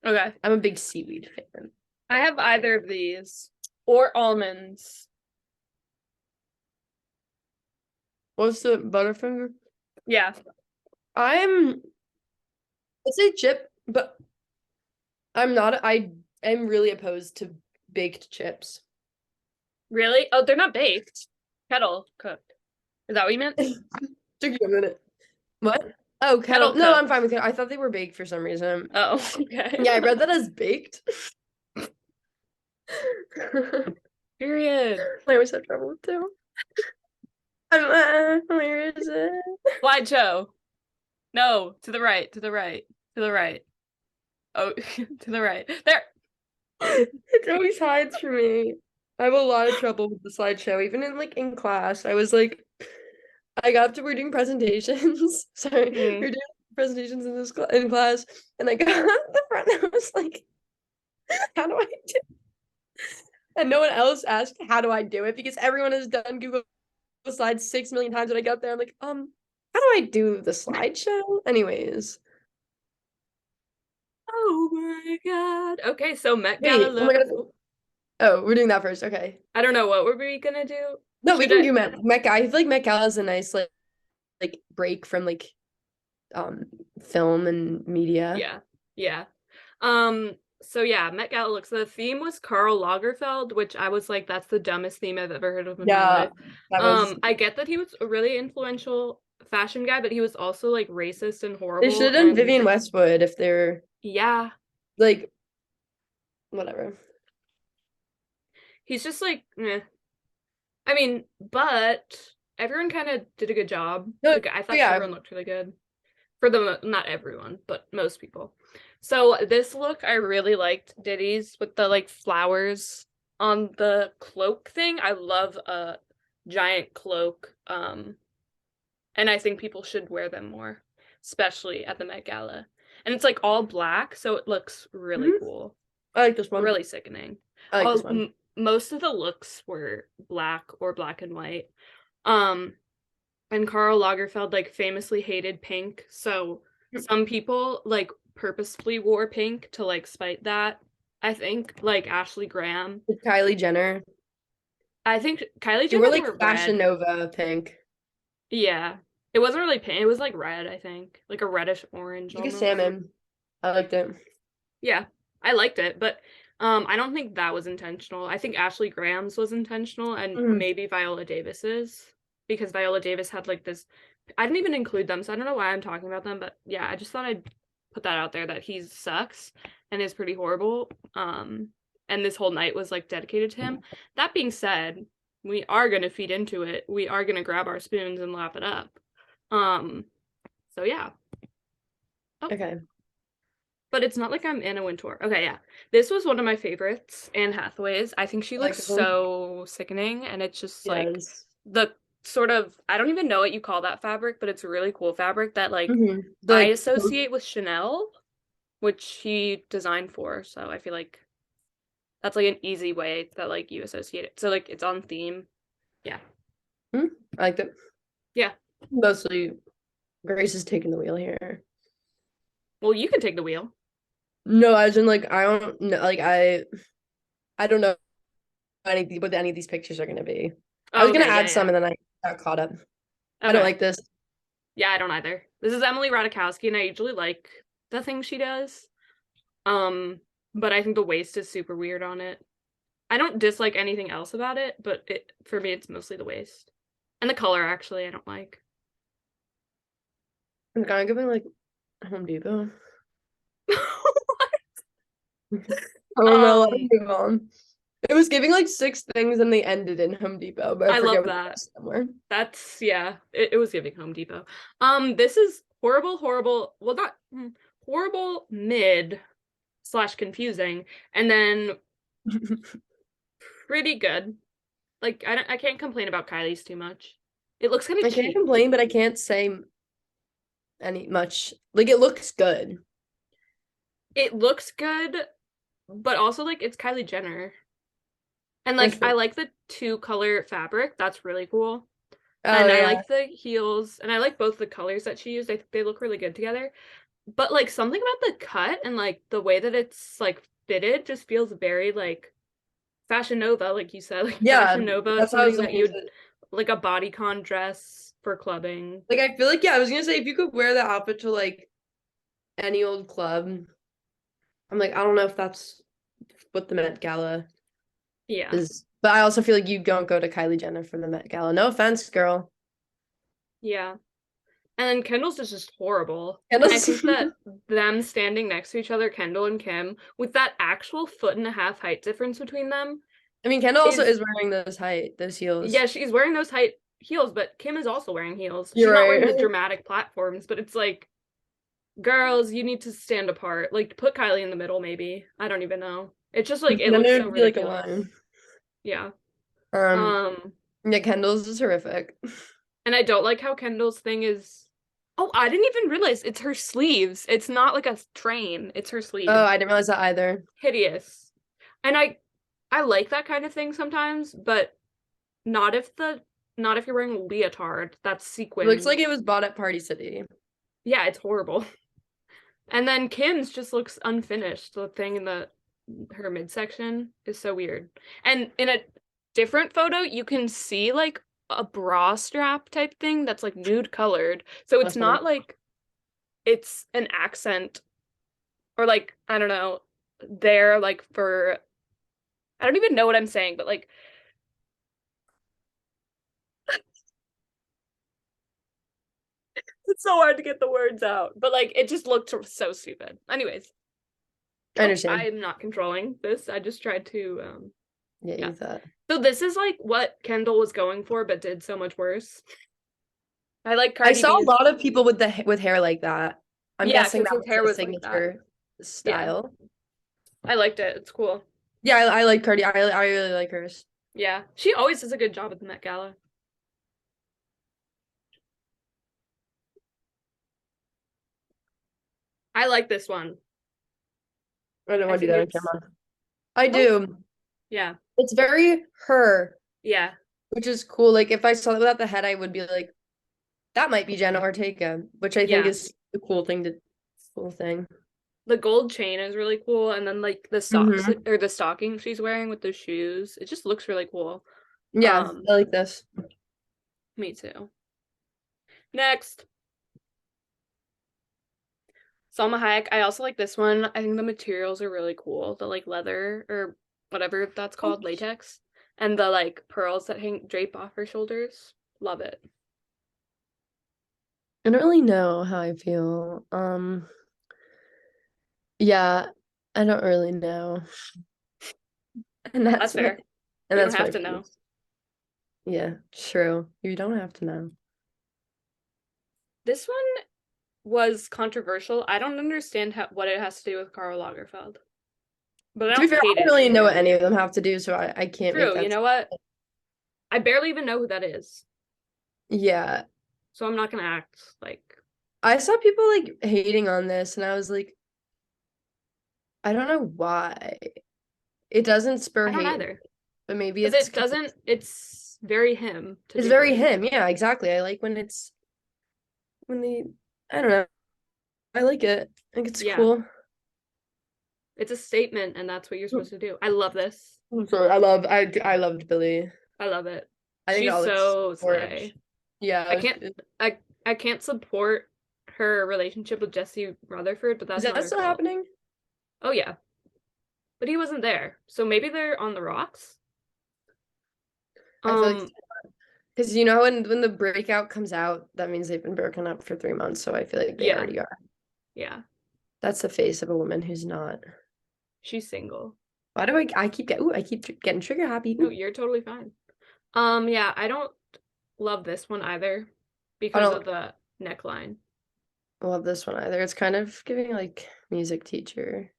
Okay. I'm a big seaweed fan. I have either of these or almonds. What's the Butterfinger? Yeah. I'm I'd say chip, but I'm not I am really opposed to baked chips. Really? Oh, they're not baked. Kettle cooked. Is that what you meant? Took you a minute. What? Oh, kettle. Kettle No, I'm cooked. fine with kettle. I thought they were baked for some reason. Oh, okay. Yeah, I read that as baked. Period. I always have trouble with too. Where is it? Slideshow. No, to the right, to the right, to the right. Oh, to the right. There. It always hides from me. I have a lot of trouble with the slideshow, even in class. I was like, I got up to we're doing presentations. Sorry, Hmm. we're doing presentations in class, and I got up the front. And I was like, how do I do? And no one else asked how do I do it because everyone has done Google Slides 6 million times. When I got there, I'm like, how do I do the slideshow? Anyways, Oh my God. Okay, so Met Gala wait, oh my look. god. Oh, we're doing that first. Okay. I don't know what were we gonna do. No, we Should can I? do Met Gala. I feel like Met Gala is a nice like break from um film and media. Yeah, yeah. So yeah, Met Gala looks. The theme was Karl Lagerfeld, which I was like, that's the dumbest theme I've ever heard of in my Yeah, life. that was. I get that he was a really influential fashion guy, but he was also like racist and They should horrible. have done And Vivian Westwood if they're yeah, like whatever. he's just like, eh. I mean, but everyone kind of did a good job. No, Like I thought yeah. everyone looked really good. For the not everyone, but most people. So this look I really liked Diddy's with the like flowers on the cloak thing. I love a giant cloak. And I think people should wear them more, especially at the Met Gala. And it's like all black, so it looks really Mhm. cool. I like this one. Really sickening. I like this All one. most of the looks were black or black and white. Um and Karl Lagerfeld like famously hated pink, so some people like purposefully wore pink to like spite that. I think like Ashley Graham. With Kylie Jenner. I think Kylie They were Jenner like wore Fashion red. Nova pink. Yeah. It wasn't really pink, it was like red, I think. Like a reddish orange It's like a almost. salmon. I liked it. Yeah. I liked it, but I don't think that was intentional. I think Ashley Graham's was intentional and Mm. maybe Viola Davis's because Viola Davis had like this I didn't even include them, so I don't know why I'm talking about them, but yeah, I just thought I'd put that out there that he sucks and is pretty horrible. And this whole night was like dedicated to him. That being said, we are gonna feed into it. We are gonna grab our spoons and lap it up. Um, so yeah. Oh, Okay. but it's not like I'm Anna Wintour. Okay, yeah. This was one of my favorites, Anne Hathaway's. I think she I like looks this one. so sickening, and it's just like Yes. the sort of I don't even know what you call that fabric, but it's a really cool fabric that like The I like associate with Chanel, which he designed for. So I feel like that's like an easy way that like you associate it. So like it's on theme. Yeah. I liked it. Yeah. Mostly Grace is taking the wheel here. Well, you can take the wheel. No, as in like I don't know like I don't know what any of these pictures are gonna be. I Oh, was gonna okay, add yeah, some yeah. and then I got caught up. I don't Okay. like this. Yeah, I don't either. This is Emily Ratajkowski, and I usually like the things she does. Um, but I think the waist is super weird on it. I don't dislike anything else about it, but it for me it's mostly the waist. And the color actually I don't like. I'm kind of giving like Home Depot. I don't know. Let me Um, move on. It was giving like six things and they ended in Home Depot, but I I forget love what the that. rest of them were. That's yeah, it was giving Home Depot. This is horrible, horrible. Well, not horrible mid slash confusing, and then pretty good. Like I can't complain about Kylie's too much. It looks kind of I can't cheap. complain, but I can't say any much. Like it looks good. It looks good, but also like it's Kylie Jenner. And That's like I true. like the two color fabric. That's really cool. Oh And I yeah. like the heels and I like both the colors that she used. I think they look really good together. but like something about the cut and like the way that it's like fitted just feels very like Fashion Nova, like you said, like Yeah, Fashion Nova, that's how I was something that looking you'd into. like a bodycon dress for clubbing. Like I feel like yeah, I was gonna say if you could wear the outfit to like any old club, I'm like I don't know if that's what the Met Gala Yeah. is, but I also feel like you don't go to Kylie Jenner for the Met Gala. No offense, girl. Yeah. And then Kendall's is just horrible. And I Kendall's. think that them standing next to each other, Kendall and Kim, with that actual 1.5 foot height difference between them I mean, Kendall also is, is wearing those heels. yeah, she's wearing those height heels, but Kim is also wearing heels. She's You're not wearing the right. dramatic platforms, but it's like, girls, you need to stand apart. Like, put Kylie in the middle, maybe. I don't even know. It's just like, it Then looks it so would be like a ridiculous. line. Yeah. Um, Um, yeah, Kendall's is horrific. and I don't like how Kendall's thing is. Oh, I didn't even realize it's her sleeves. It's not like a train. It's her Oh, sleeves. I didn't realize that either. Hideous. And I like that kind of thing sometimes, but not if the not if you're wearing a leotard that's It looks sequin. like it was bought at Party City. Yeah, it's horrible. And then Kim's just looks unfinished. The thing in the her midsection is so weird. And in a different photo, you can see like a bra strap type thing that's like nude colored. So it's That's funny. not like it's an accent or like I don't know, there like for I don't even know what I'm saying, but like it's so hard to get the words out. But like it just looked so stupid. Anyways, I oh, I understand. am not controlling this. I just tried to Yeah, yeah. you thought. So this is like what Kendall was going for, but did so much worse. I like I Cardi saw a B's. lot of people with the with hair like that. I'm Yeah, guessing because that his was hair the was like that. signature Yeah, style. I liked it. It's cool. Yeah, I like Cardi. I really like hers. Yeah, she always does a good job at the Met Gala. I like this one. I don't I want to do think that on it's camera. I oh do. yeah, It's very her, yeah, which is cool. Like if I saw it without the head, I would be like, that might be Jenna Ortega, which I think yeah. is a cool thing to cool thing. The gold chain is really cool, and then like the socks Hmm. or the stocking she's wearing with the shoes, it just looks really cool. Yeah, I like this. Me too. Next, Salma Hayek. I also like this one. I think the materials are really cool. The like leather or whatever that's called, latex, and the like pearls that hang drape off her shoulders. Love it. I don't really know how I feel. Yeah, I don't really know. And That's that's my fair. and You don't that's have my to know. piece. Yeah, true. You don't have to know. This one was controversial. I don't understand what it has to do with Karl Lagerfeld, but I To be don't fair, hate I don't it really know what either. any of them have to do, so I can't make True. You that. know what? I barely even know who that is, Yeah. so I'm not gonna act like I saw people like hating on this, and I was like, I don't know why. It doesn't spur I don't hate, either. but maybe Because it's it because doesn't, it's very him to it's do very this. him. Yeah, exactly. I like when they I don't know. I like it. I think it's Yeah, cool. it's a statement, and that's what you're supposed to do. I love this. I'm sorry. I loved Billy. I love it. I think it She's all looks so orange. slay. Yeah, I can't, I, I can't support her relationship with Jesse Rutherford, but is that's not that her still fault. happening? Oh yeah, but he wasn't there, so maybe they're on the rocks. I feel like Um, because you know when the breakout comes out, that means they've been broken up for 3 months. So I feel like they yeah, already are. yeah, That's the face of a woman who's not. she's single. Why do I keep get ooh, I keep getting trigger happy. No, Ooh. you're totally fine. Yeah, I don't love this one either I because of don't the neckline. love this one either. It's kind of giving like music teacher.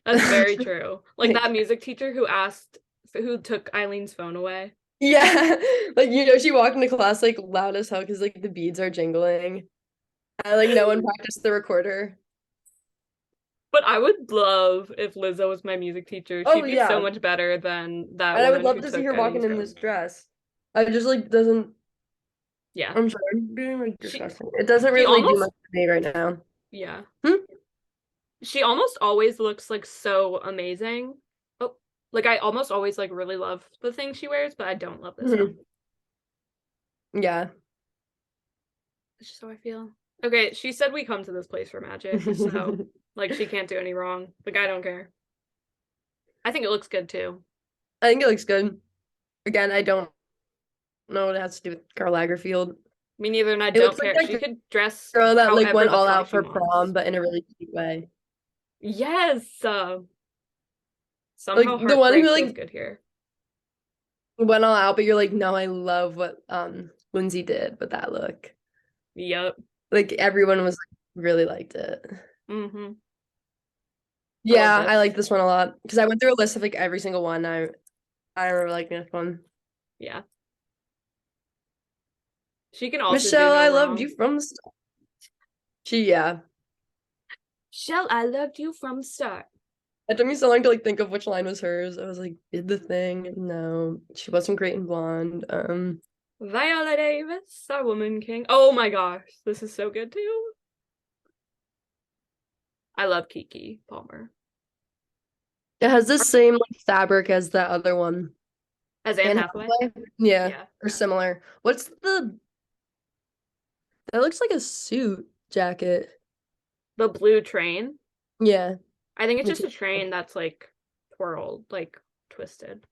That's very true. Like Like that music teacher who took Eileen's phone away. yeah, like she walked into class like loud as hell because like the beads are jingling. I like no one practiced the recorder. But I would love if Lizzo was my music teacher. Oh She'd be so yeah, much better than that and I would woman love who to see took her walking Eileen's in this phone. dress. I just like doesn't. Yeah. I'm sorry, I'm being like She disgusting. It doesn't she really do much almost for me right now. Yeah. Hmm? She almost always looks like so amazing. Oh, like I almost always like really love the thing she wears, but I don't love this one. Mhm. Yeah. That's just how I feel. Okay, she said we come to this place for magic, so like she can't do any wrong. Like I don't care. I think it looks good too. I think it looks good. Again, I don't know what it has to do with Karl Lagerfeld. Me neither, and I It looks don't like care. She that could dress girl that like however went the all fuck out she for prom, wants. but in a really cute way. Yes. Like Somehow the one heartbreak who feels like good here. went all out, but you're like, no, I love what Lindsay did with that look. Yep. Like everyone was like, really liked it. Mm-hmm. I love Yeah, I this. like this one a lot because I went through a list of like every single one. I remember liking this one. Yeah. She can also do Michelle, no I loved wrong. you from the start. Yeah. Shell, I loved you from the start. It took me so long to like think of which line was hers. I was like, did the thing? No, she wasn't great in blonde. Viola Davis, our woman king. Oh my gosh, this is so good too. I love Kiki Palmer. It has the same like fabric as that other one. As Anne Anne Hathaway? Hathaway? Yeah, Yeah. or similar. What's the that looks like a suit jacket. The blue train. Yeah, I think it's me just too. a train that's like twirled, like twisted.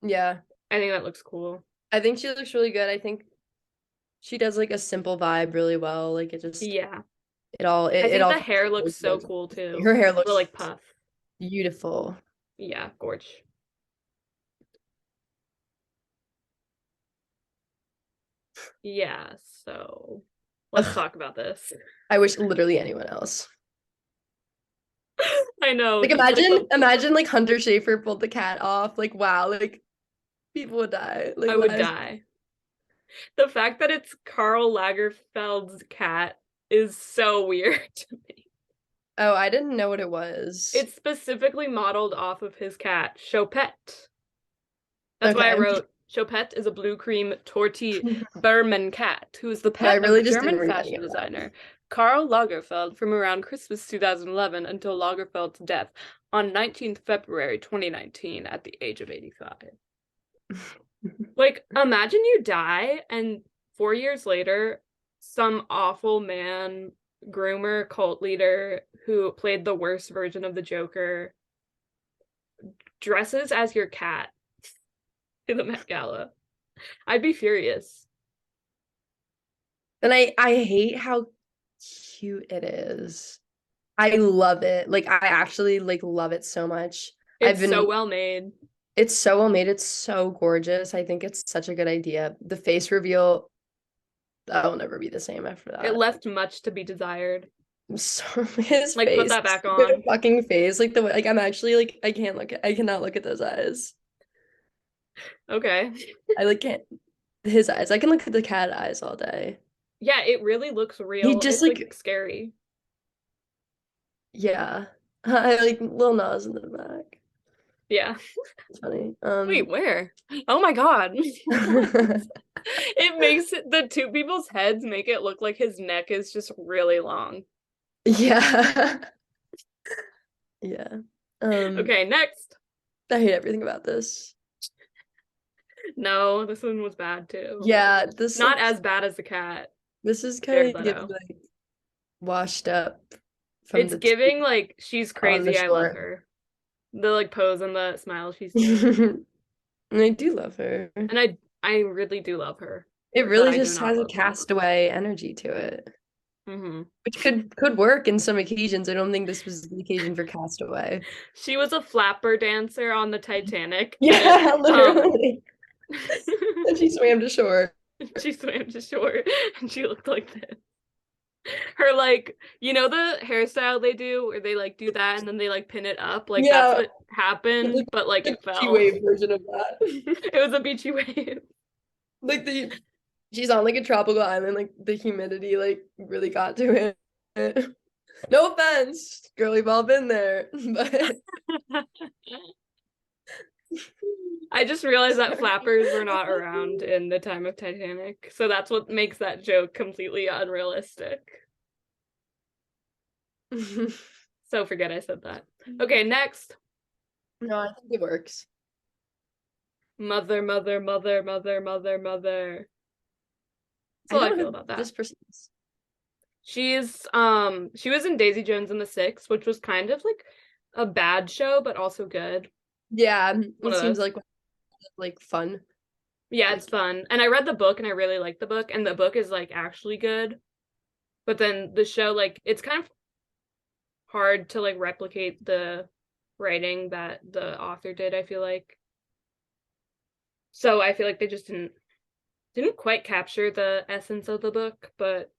Yeah. I think that looks cool. I think she looks really good. I think she does like a simple vibe really well. Like it just Yeah. I it think all the feels hair looks really so good. cool too. Her hair The looks like puff. beautiful. Yeah, gorge. Yeah, so let's Ugh, talk about this. I wish literally anyone else. I know, Like just like the imagine like Hunter Schafer pulled the cat off. Like wow, like people would die. Like I would why is die. The fact that it's Karl Lagerfeld's cat is so weird to me. Oh, I didn't know what it was. It's specifically modeled off of his cat, Chopette. That's why I Okay. wrote Chopette is a blue cream tortie Berman cat who is the No, I pet of really just didn't German read any fashion of that. designer Karl Lagerfeld from around Christmas 2011 until Lagerfeld's death on 19th February 2019 at the age of 85. Like, imagine you die and 4 years later, some awful man, groomer, cult leader who played the worst version of the Joker dresses as your cat to the Met Gala. I'd be furious. And I hate how cute it is. I love it. Like I actually like love it so much. I've It's so been well made. it's so well made. It's so gorgeous. I think it's such a good idea. The face reveal, that will never be the same after It that. left much to be desired. So his Like, put face, that back his on. fucking face, like the way, like I'm actually like I cannot look at those eyes. Okay. I like can't his eyes. I can look at the cat eyes all day. Yeah, it really looks He real. just It's like like scary. yeah. I like Lil Nas in the back. Yeah. It's funny. Wait, where? Oh my God. It makes the two people's heads make it look like his neck is just really long. Yeah. Yeah. Okay, next. I hate everything about this. No, this one was bad too. Yeah, this Not looks as bad as the cat. this is kind Jared of giving Leto. like washed up from It's the tea giving like she's on the crazy. I love shore. her. The like pose and the smile she's doing. And I do love her. And I really do love her. It Or that really I do just not has a love her. castaway energy to it, Hmm. which could work in some occasions. I don't think this was the occasion for castaway. She was a flapper dancer on the Titanic, and Yeah, literally. And she swam to shore. she swam to shore and she looked like this. Her like, you know the hairstyle they do where they like do that and then they like pin it up? Like that's Yeah, what happened, like but like the it beachy fell. wave version of that. It was a beachy wave. Like the she's on like a tropical island, like the humidity like really got to it. No offense, girl, we've all been there, but I just realized that sorry. flappers were not around in the time of Titanic. So that's what makes that joke completely unrealistic. So forget I said that. Okay, next. No, I think it works. Mother, mother, mother, mother, mother, mother. That's I all I don't know feel who about that. this person is. She was in Daisy Jones and the Six, which was kind of like a bad show, but also good. Yeah, One it of seems those. like fun. Yeah, it's Like fun. And I read the book and I really liked the book, and the book is like actually good. But then the show, like, it's kind of hard to like replicate the writing that the author did, I feel like. So I feel like they just didn't quite capture the essence of the book, but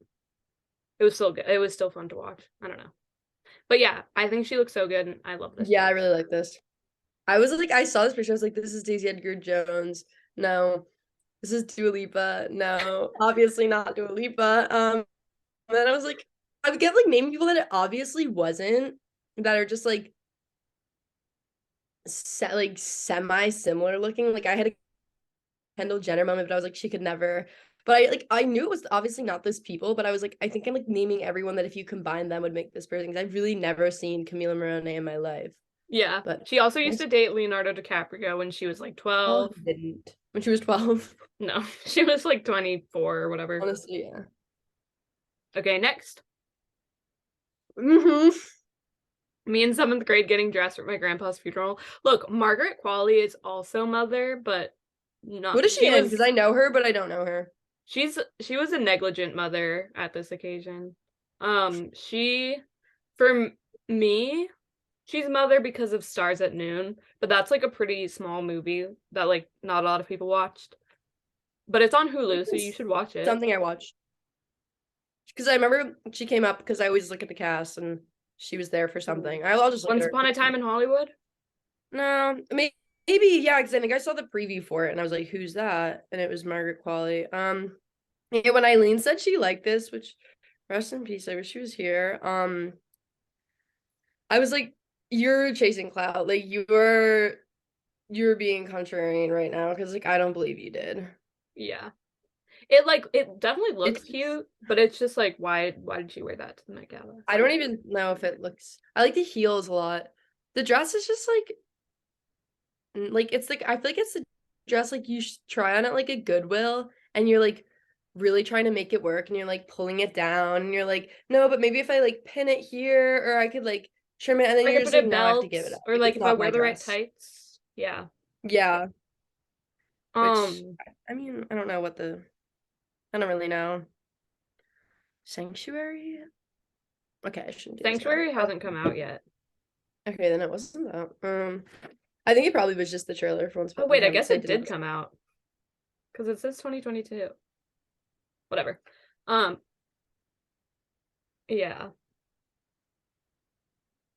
it was still good. It was still fun to watch. I don't know. But yeah, I think she looks so good and I love this yeah, I book. really like this. I was like, I saw this picture. I was like, this is Daisy Edgar Jones. No, this is Dua Lipa. No, obviously not Dua Lipa. And then I was like, I would get like naming people that it obviously wasn't, that are just like like semi similar looking. Like I had a Kendall Jenner moment, but I was like, she could never. But I knew it was obviously not those people, but I was like, I think I'm like naming everyone that if you combine them would make this person. Because I've really never seen Camila Morone in my life. Yeah. But She also used yes, to date Leonardo DiCaprio when she was like oh, 12. he didn't when she was 12. No, she was like 24 or whatever. Honestly, yeah. Okay, next. Hmm. Me in seventh grade getting dressed for my grandpa's funeral. Look, Margaret Qualley is also Mother, but What not is she in? Because I know her, but I don't know her. she was a negligent mother at this occasion. She for me, she's Mother because of Stars at Noon, but that's like a pretty small movie that like not a lot of people watched. But it's on Hulu, so you It's should watch it. something I watched. Because I remember she came up because I always look at the cast and she was there for something. I'll just look at Once her. Upon a Time in Hollywood? No, maybe yeah, because I think I saw the preview for it and I was like, "Who's that?" And it was Margaret Qualley. Yeah, when Eileen said she liked this, which rest in peace, I wish she was here. I was like, "You're chasing clout. Like you're being contrarian right now because like I don't believe you did." Yeah. It definitely looks It's cute, but it's just like why did she wear that to the Met Gala? I don't even know if it looks. I like the heels a lot. The dress is just like it's like I feel like it's a dress like you try on at like a Goodwill and you're like really trying to make it work and you're like pulling it down and you're like no, but maybe if I like pin it here or I could like trim it and then Like you're a just bit like of no, I have to give it belts up. or Like like it's if I not wear my the right dress. tights. Yeah. Yeah, which Um I mean I don't know what the I don't really know. Sanctuary. Okay, I shouldn't do this now. Sanctuary hasn't come out yet. Okay, then it wasn't that. I think it probably was just the trailer for Once Oh Upon a wait, I Time guess because I it did did not. come out because it says 2022. Whatever. Um yeah.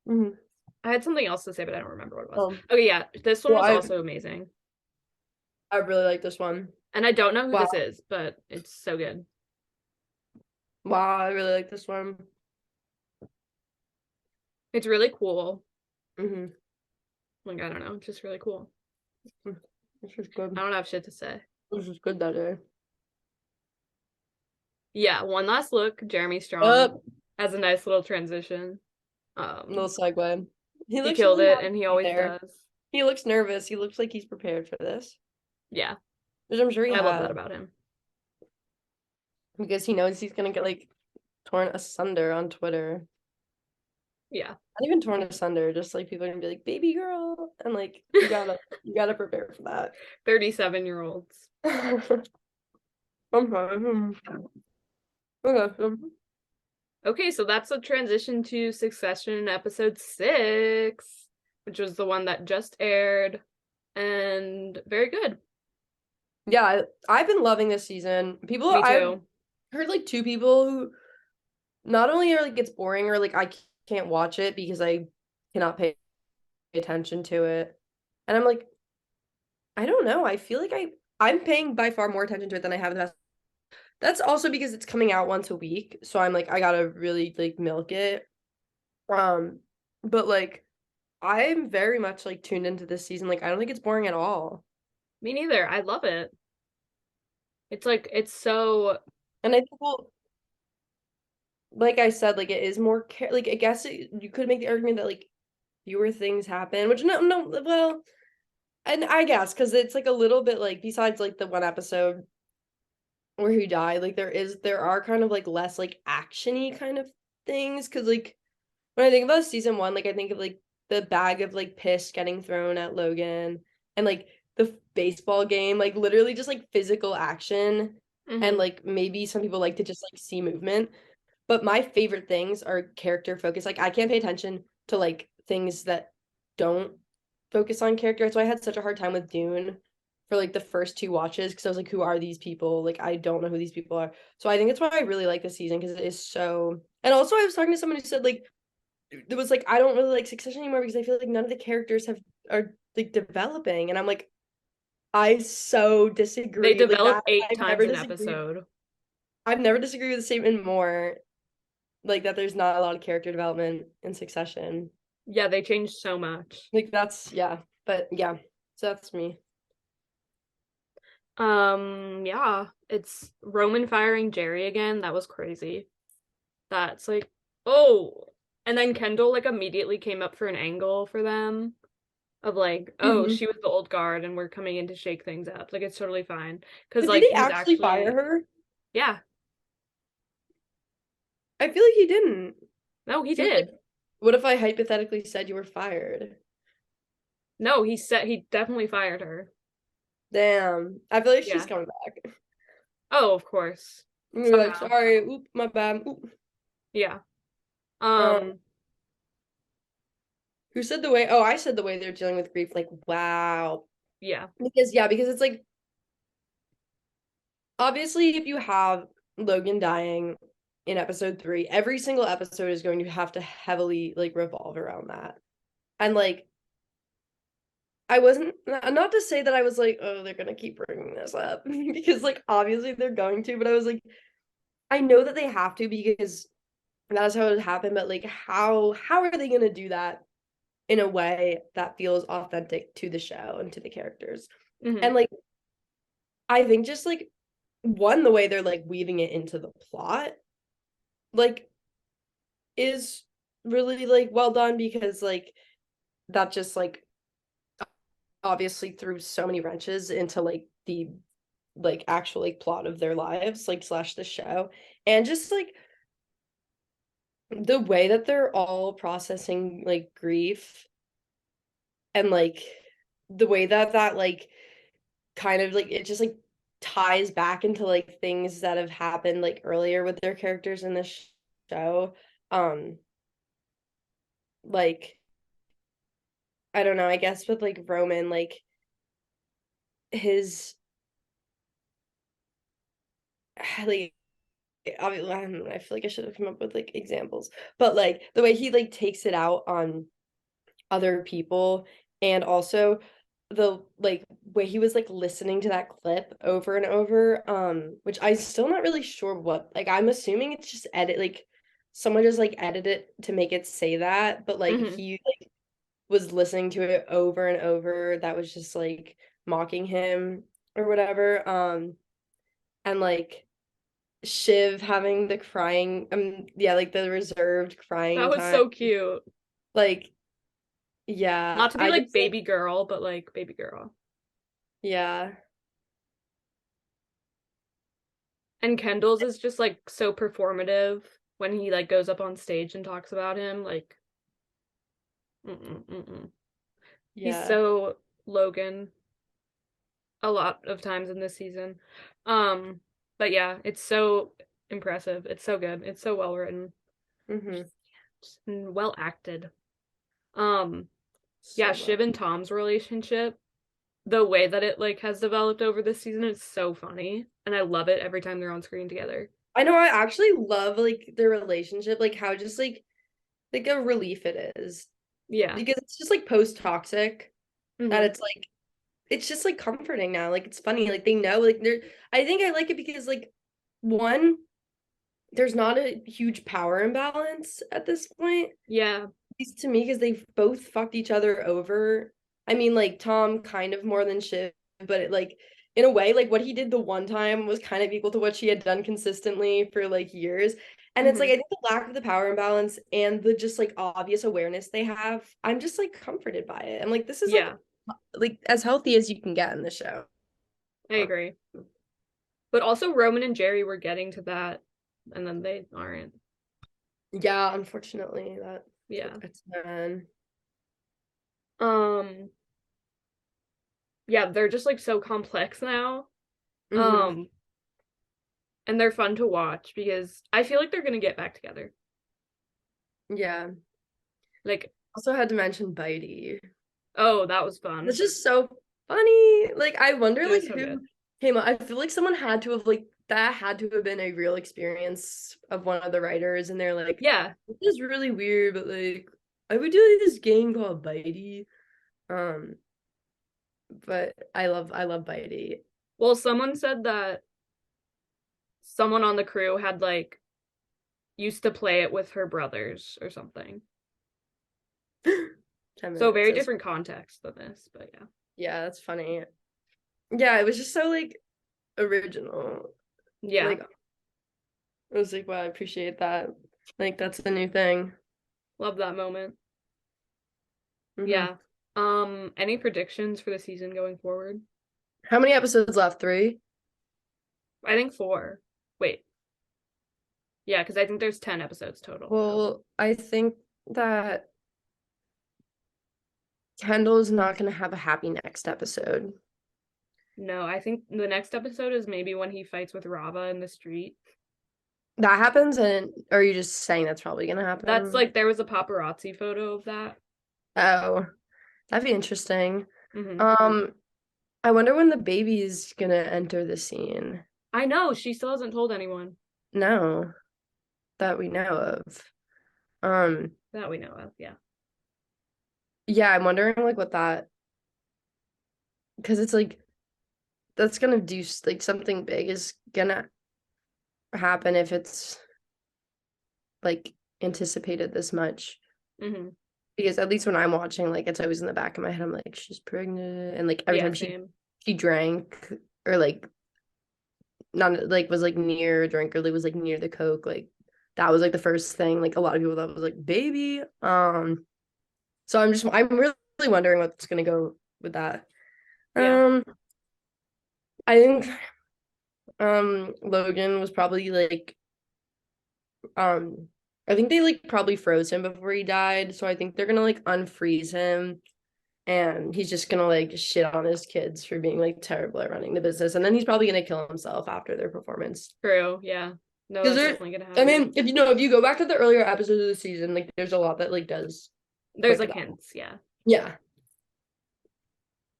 Mhm. I had something else to say, but I don't remember what it was. Um, Okay, yeah, this one well, was I also amazing. I really like this one. And I don't know who Wow, this is, but it's so good. wow, I really like this one. It's really cool. Hmm. Like, I don't know, it's just really cool. This is good. I don't have shit to say. This is good that day. Yeah, one last look, Jeremy Strong Up, has a nice little transition. little Um, segue. He he looks killed really it, happy and he to be always there. does. He looks nervous. He looks like he's prepared for this, Yeah, which I'm sure he I love that had, about him. because he knows he's gonna get like torn asunder on Twitter. Yeah. Not even torn asunder, just like people are gonna be like, "Baby girl," and like you gotta prepare for that. 37-year-olds. Okay. Okay. Okay, so that's a transition to Succession episode 6, which was the one that just aired, and very good. Yeah, I've been loving this season. Me I've too. heard like two people who not only are like it's boring or like I can't watch it because I cannot pay attention to it. And I'm like, I don't know. I feel like I'm paying by far more attention to it than I have in the past. That's also because it's coming out once a week, so I'm like I gotta really like milk it. Um, but like I'm very much like tuned into this season. Like I don't think it's boring at all. Me neither. I love it. It's like it's so And I think well, like I said, like it is more like I guess you could make the argument that like fewer things happen, which no, well, and I guess because it's like a little bit like besides like the one episode where he died, like there are kind of like less like actiony kind of things because like when I think about season one, like I think of like the bag of like piss getting thrown at Logan and like the baseball game, like literally just like physical action and Hmm. like maybe some people like to just like see movement. But my favorite things are character focus. Like I can't pay attention to like things that don't focus on character. That's why I had such a hard time with Dune for like the first two watches because I was like, who are these people? Like I don't know who these people are. So I think that's why I really like this season because it is so. And also, I was talking to someone who said like it was like I don't really like Succession anymore because I feel like none of the characters have are like developing, and I'm like I so They disagree. Like develop that, eight I've never times an disagreed. episode. I've never disagreed with the statement more like that. There's not a lot of character development in Succession. Yeah, they changed so much. Like that's yeah, but yeah. So that's me. Yeah, it's Roman firing Jerry again. That was crazy. That's like, oh. And then Kendall like immediately came up for an angle for them of like, oh, Hmm. she was the old guard and we're coming in to shake things up. Like it's totally fine. 'Cause But did like he he's actually fire actually, her? yeah. I feel like he didn't. No, he He was like, did. "What if I hypothetically said you were fired?" No, he said he definitely fired her. Damn, I feel like she's Yeah. coming back. Oh, of course. And you're like, Somehow. sorry, oop, my bad. Oop. Yeah. Um, Um, who said the way? Oh, I said the way they're dealing with grief. Like, wow. yeah. Because yeah, because it's like obviously if you have Logan dying in episode three, every single episode is going to have to heavily like revolve around that. And like I wasn't not to say that I was like, oh, they're gonna keep bringing this up because like obviously they're going to, but I was like, I know that they have to because that's how it happened, but like how are they gonna do that in a way that feels authentic to the show and to the characters? Hmm. And like I think just like one, the way they're like weaving it into the plot, like is really like well done because like that just like obviously threw so many wrenches into like the like actual like plot of their lives like slash the show and just like the way that they're all processing like grief and like the way that like kind of like it just like ties back into like things that have happened like earlier with their characters in this show um like I don't know, I guess with like Roman like his like obviously I don't know, I feel like I should have come up with like examples but like the way he like takes it out on other people and also the like way he was like listening to that clip over and over which I still not really sure what like I'm assuming it's just edit like someone just like edited it to make it say that but like Hmm. he like was listening to it over and over that was just like mocking him or whatever and like Shiv having the crying yeah like the reserved That crying was time so cute. like yeah Not to be I like just like baby girl, but like baby girl. yeah. And Kendall's is just like so performative when he like goes up on stage and talks about him. Like, mm-mm, mm-mm. He's Yeah. so Logan a lot of times in this season. Um, but yeah, it's so impressive. It's so good. It's so well written Mm-hmm. and well acted. Um, yeah, So Shiv well. and Tom's relationship, the way that it like has developed over this season is so funny, and I love it every time they're on screen together. I know I actually love like their relationship, like how just like a relief it is. Yeah. Because it's just like post toxic that Hmm. it's just like comforting now. Like it's funny. Like they know like they're I think I like it because like one, there's not a huge power imbalance at this point. Yeah. At least to me, because they've both fucked each other over. I mean, like Tom kind of more than Shiv, but it, like in a way, like what he did the one time was kind of equal to what she had done consistently for like years. And it's like Hmm. I think the lack of the power imbalance and the just like obvious awareness they have, I'm just like comforted by it. I'm like, this is Yeah, like as healthy as you can get in the show. I agree. But also Roman and Jerry were getting to that, and then they aren't. Yeah, unfortunately, that Yeah. took its turn. Um, yeah, they're just like so complex now. Hmm. Um, and they're fun to watch because I feel like they're gonna get back together. Yeah. Like, Also had to mention Bitey. oh, that was fun. It's just so funny. Like I wonder It was like so who good. came up. I feel like someone had to have like that had to have been a real experience of one of the writers, and they're like, Yeah. this is really weird, but like I would do like, this game called Bitey. Um, but I love Bitey. Well, someone said that someone on the crew had like used to play it with her brothers or something. So10 minutes. very That's, different context than this, but yeah. yeah, that's funny. Yeah, it was just so like original. Yeah. Like I was like, wow, I appreciate that. Like that's the new thing. Love that moment. Hmm. Yeah. Any predictions for the season going forward? How many episodes left? 3? I think four. Wait. Yeah, because I think there's 10 episodes total. Well, I think that Kendall's not going to have a happy next episode. No, I think the next episode is maybe when he fights with Rava in the street. That happens, and or are you just saying that's probably going to That's happen? like there was a paparazzi photo of that. Oh, that'd be interesting. Hmm. Um, I wonder when the baby's gonna enter the scene. I know, she still hasn't told anyone No, that we know of. Um, that we know of. Yeah. yeah, I'm wondering like what that because it's like that's gonna do like something big is gonna happen if it's like anticipated this much. Hmm. Because at least when I'm watching, like it's always in the back of my head. I'm like, she's pregnant, and like every Yeah, time same. she drank or like not like was like near a drink or like was like near the coke, like that was like the first thing. Like a lot of people thought was like baby. So I'm really wondering what's gonna go with that. Yeah. Um, I think Logan was probably like um I think they like probably froze him before he died, so I think they're gonna like unfreeze him and he's just gonna like shit on his kids for being like terrible at running the business, and then he's probably gonna kill himself after their performance. True. Yeah. No, Because that's there, definitely gonna I happen. mean, if you know, if you go back to the earlier episodes of the season, like there's a lot that like does There's point to like that. hints, yeah. Yeah.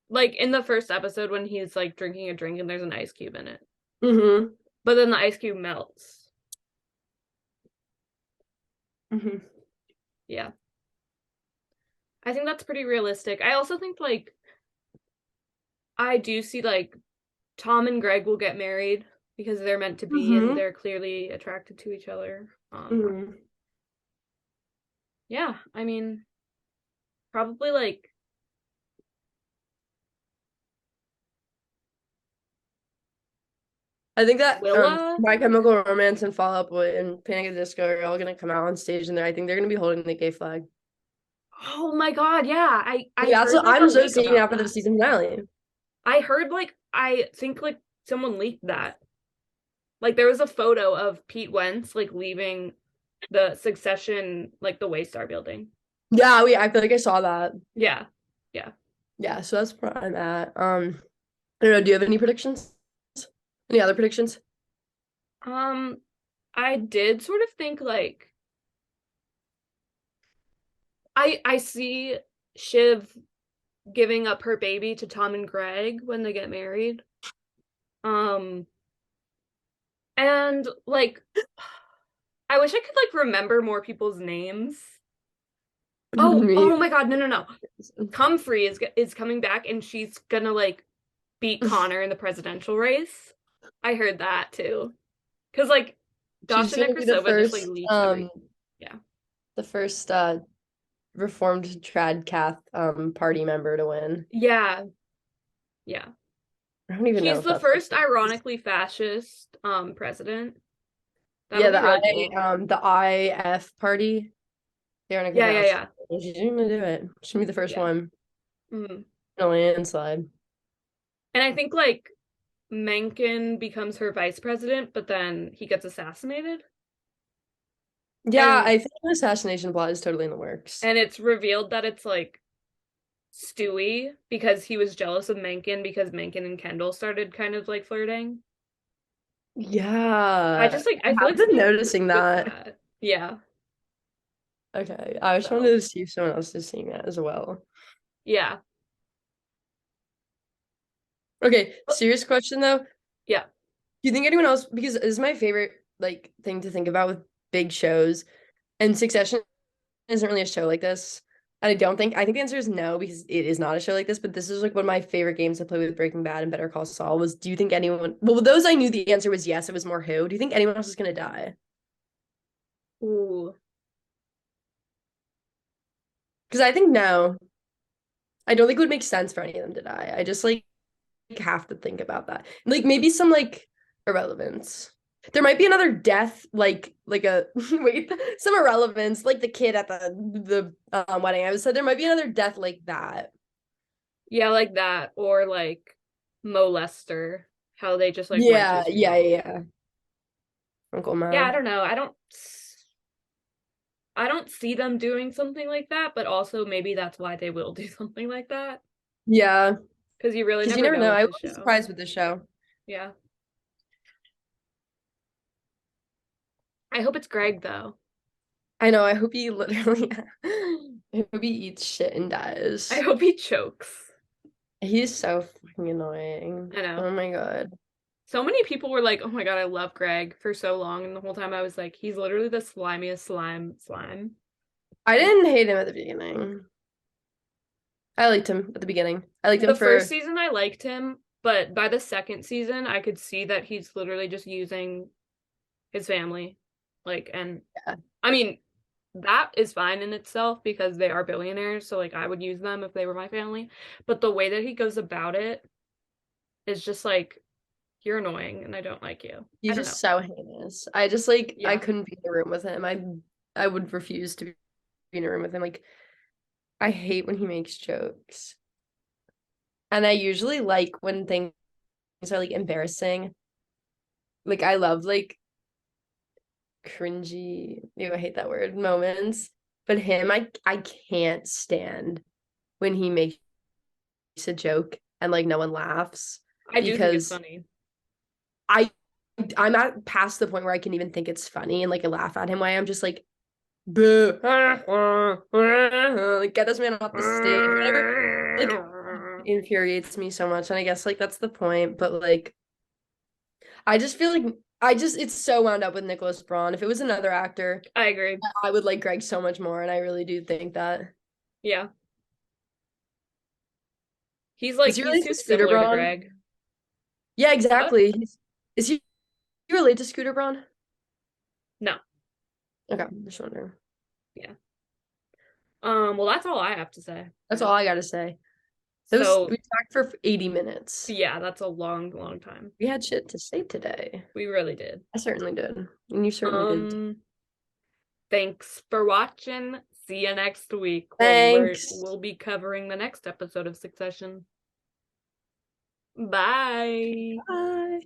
Like in the first episode when he's like drinking a drink and there's an ice cube in it. Mm-hmm. But then the ice cube melts. Mm-hmm. Yeah. I think that's pretty realistic. I also think like I do see like Tom and Greg will get married because they're meant to be and Mm-hmm. they're clearly attracted to each other. Mm-hmm. Yeah, I mean, probably like I think that Willa. My Chemical Romance and Fall Out Boy and Panic at the Disco are all gonna come out on stage, and I think they're gonna be holding the gay flag. Oh my God, yeah. I Yeah, that's heard what like a I'm leak associating about after the that. season finale. I heard like I think like someone leaked that. Like there was a photo of Pete Wentz like leaving the Succession like the Waystar building. Yeah, I feel like I saw that. Yeah. Yeah. Yeah, so that's where I'm at. I don't know. Do you have any predictions? Any other predictions? Um I did sort of think like I see Shiv giving up her baby to Tom and Greg when they get married. Um and like I wish I could like remember more people's names. Oh, Me. oh my God, no, no, no. Comfrey is coming back and she's gonna like beat Connor in the presidential race. I heard that too. Because like She's Dasha gonna be the Nekrasova just like first, leaks every yeah. the first reformed trad cath party member to win. Yeah, yeah. I don't even know She's if the that's first ironically fascist president. That'll Yeah, be really cool. the IF party. They're gonna Yeah, come yeah, out. yeah. She's gonna do it. She's gonna be the first Yeah. one Mhm. in a landslide. And I think like Mencken becomes her vice president, but then he gets assassinated. Yeah, And I think an assassination plot is totally in the works. and it's revealed that it's like Stewie because he was jealous of Mencken because Mencken and Kendall started kind of like flirting. I Yeah, just like I feel I like have been something really noticing good with that. that. Yeah. Okay, I just wanted So to see if someone else is seeing that as well. yeah. Okay, But serious question though. Do yeah. you think anyone else, because this is my favorite like thing to think about with big shows, and Succession isn't really a show like this. And I think the answer is no, because it is not a show like this, but this is like one of my favorite games to play with Breaking Bad and Better Call Saul was, do you think anyone, well, with those I knew the answer was yes, it was more who. Do you think anyone else is gonna die? Ooh. Because I think no. I don't think it would make sense for any of them to die. I just like have to think about that. Like maybe some like irrelevance. There might be another death, like a wait, some irrelevance, like the kid at the wedding. I was said there might be another death like that. Yeah, like that. Or like Mo Lester, how they just like went too Yeah, yeah, soon. yeah, yeah. Uncle Yeah, I Mo. don't know. I don't see them doing something like that, but also maybe that's why they will do something like that. Yeah, Because you really because you never never know know. with I the wouldn't be show. surprised with this show. Yeah. I hope it's Greg though. I know. I hope he literally. I hope he eats shit and I dies. hope he chokes. He's so fucking annoying. I know. Oh my God. So many people were like, "Oh my God, I love Greg" for so long, and the whole time I was like, "He's literally the slimiest slime." I didn't hate him at the beginning. I liked him at the beginning. I liked him The first for, season I liked him, but by the second season I could see that he's literally just using his family. Like, and yeah. I mean, that is fine in itself because they are billionaires, so like I would use them if they were my family. But the way that he goes about it is just like, you're annoying and I don't like you. I He's don't know. just so heinous. I just like I Yeah. couldn't be in the room with him. I would refuse to be in a room with him. Like I hate when he makes jokes. And I usually like when things are like embarrassing. Like I love like cringy, ew, I hate that word, moments. But him, I can't stand when he makes a joke and like no one laughs I do think it's because funny. I I'm at past the point where I can even think it's funny and like I laugh at him why I'm just like boo like get this man off the stage whatever like infuriates me so much and I guess like that's the point but like I just feel like I just it's so wound up with Nicholas Braun. If it was another actor, I agree. I would like Greg so much more, and I really do think that. Yeah. Is he He's related to too Scooter similar to Braun? Greg. Yeah, What? exactly. Is he related to Scooter Braun? No. Okay, just wondering. Yeah. Well, that's all I have to say. That's all I gotta say. We So, talked for 80 minutes. yeah, that's a long, long time. We had shit to say today. We really did. I certainly did. And you certainly did. Um, Thanks for watching. See you next week when Thanks. we'll be covering the next episode of Succession. Bye. Bye.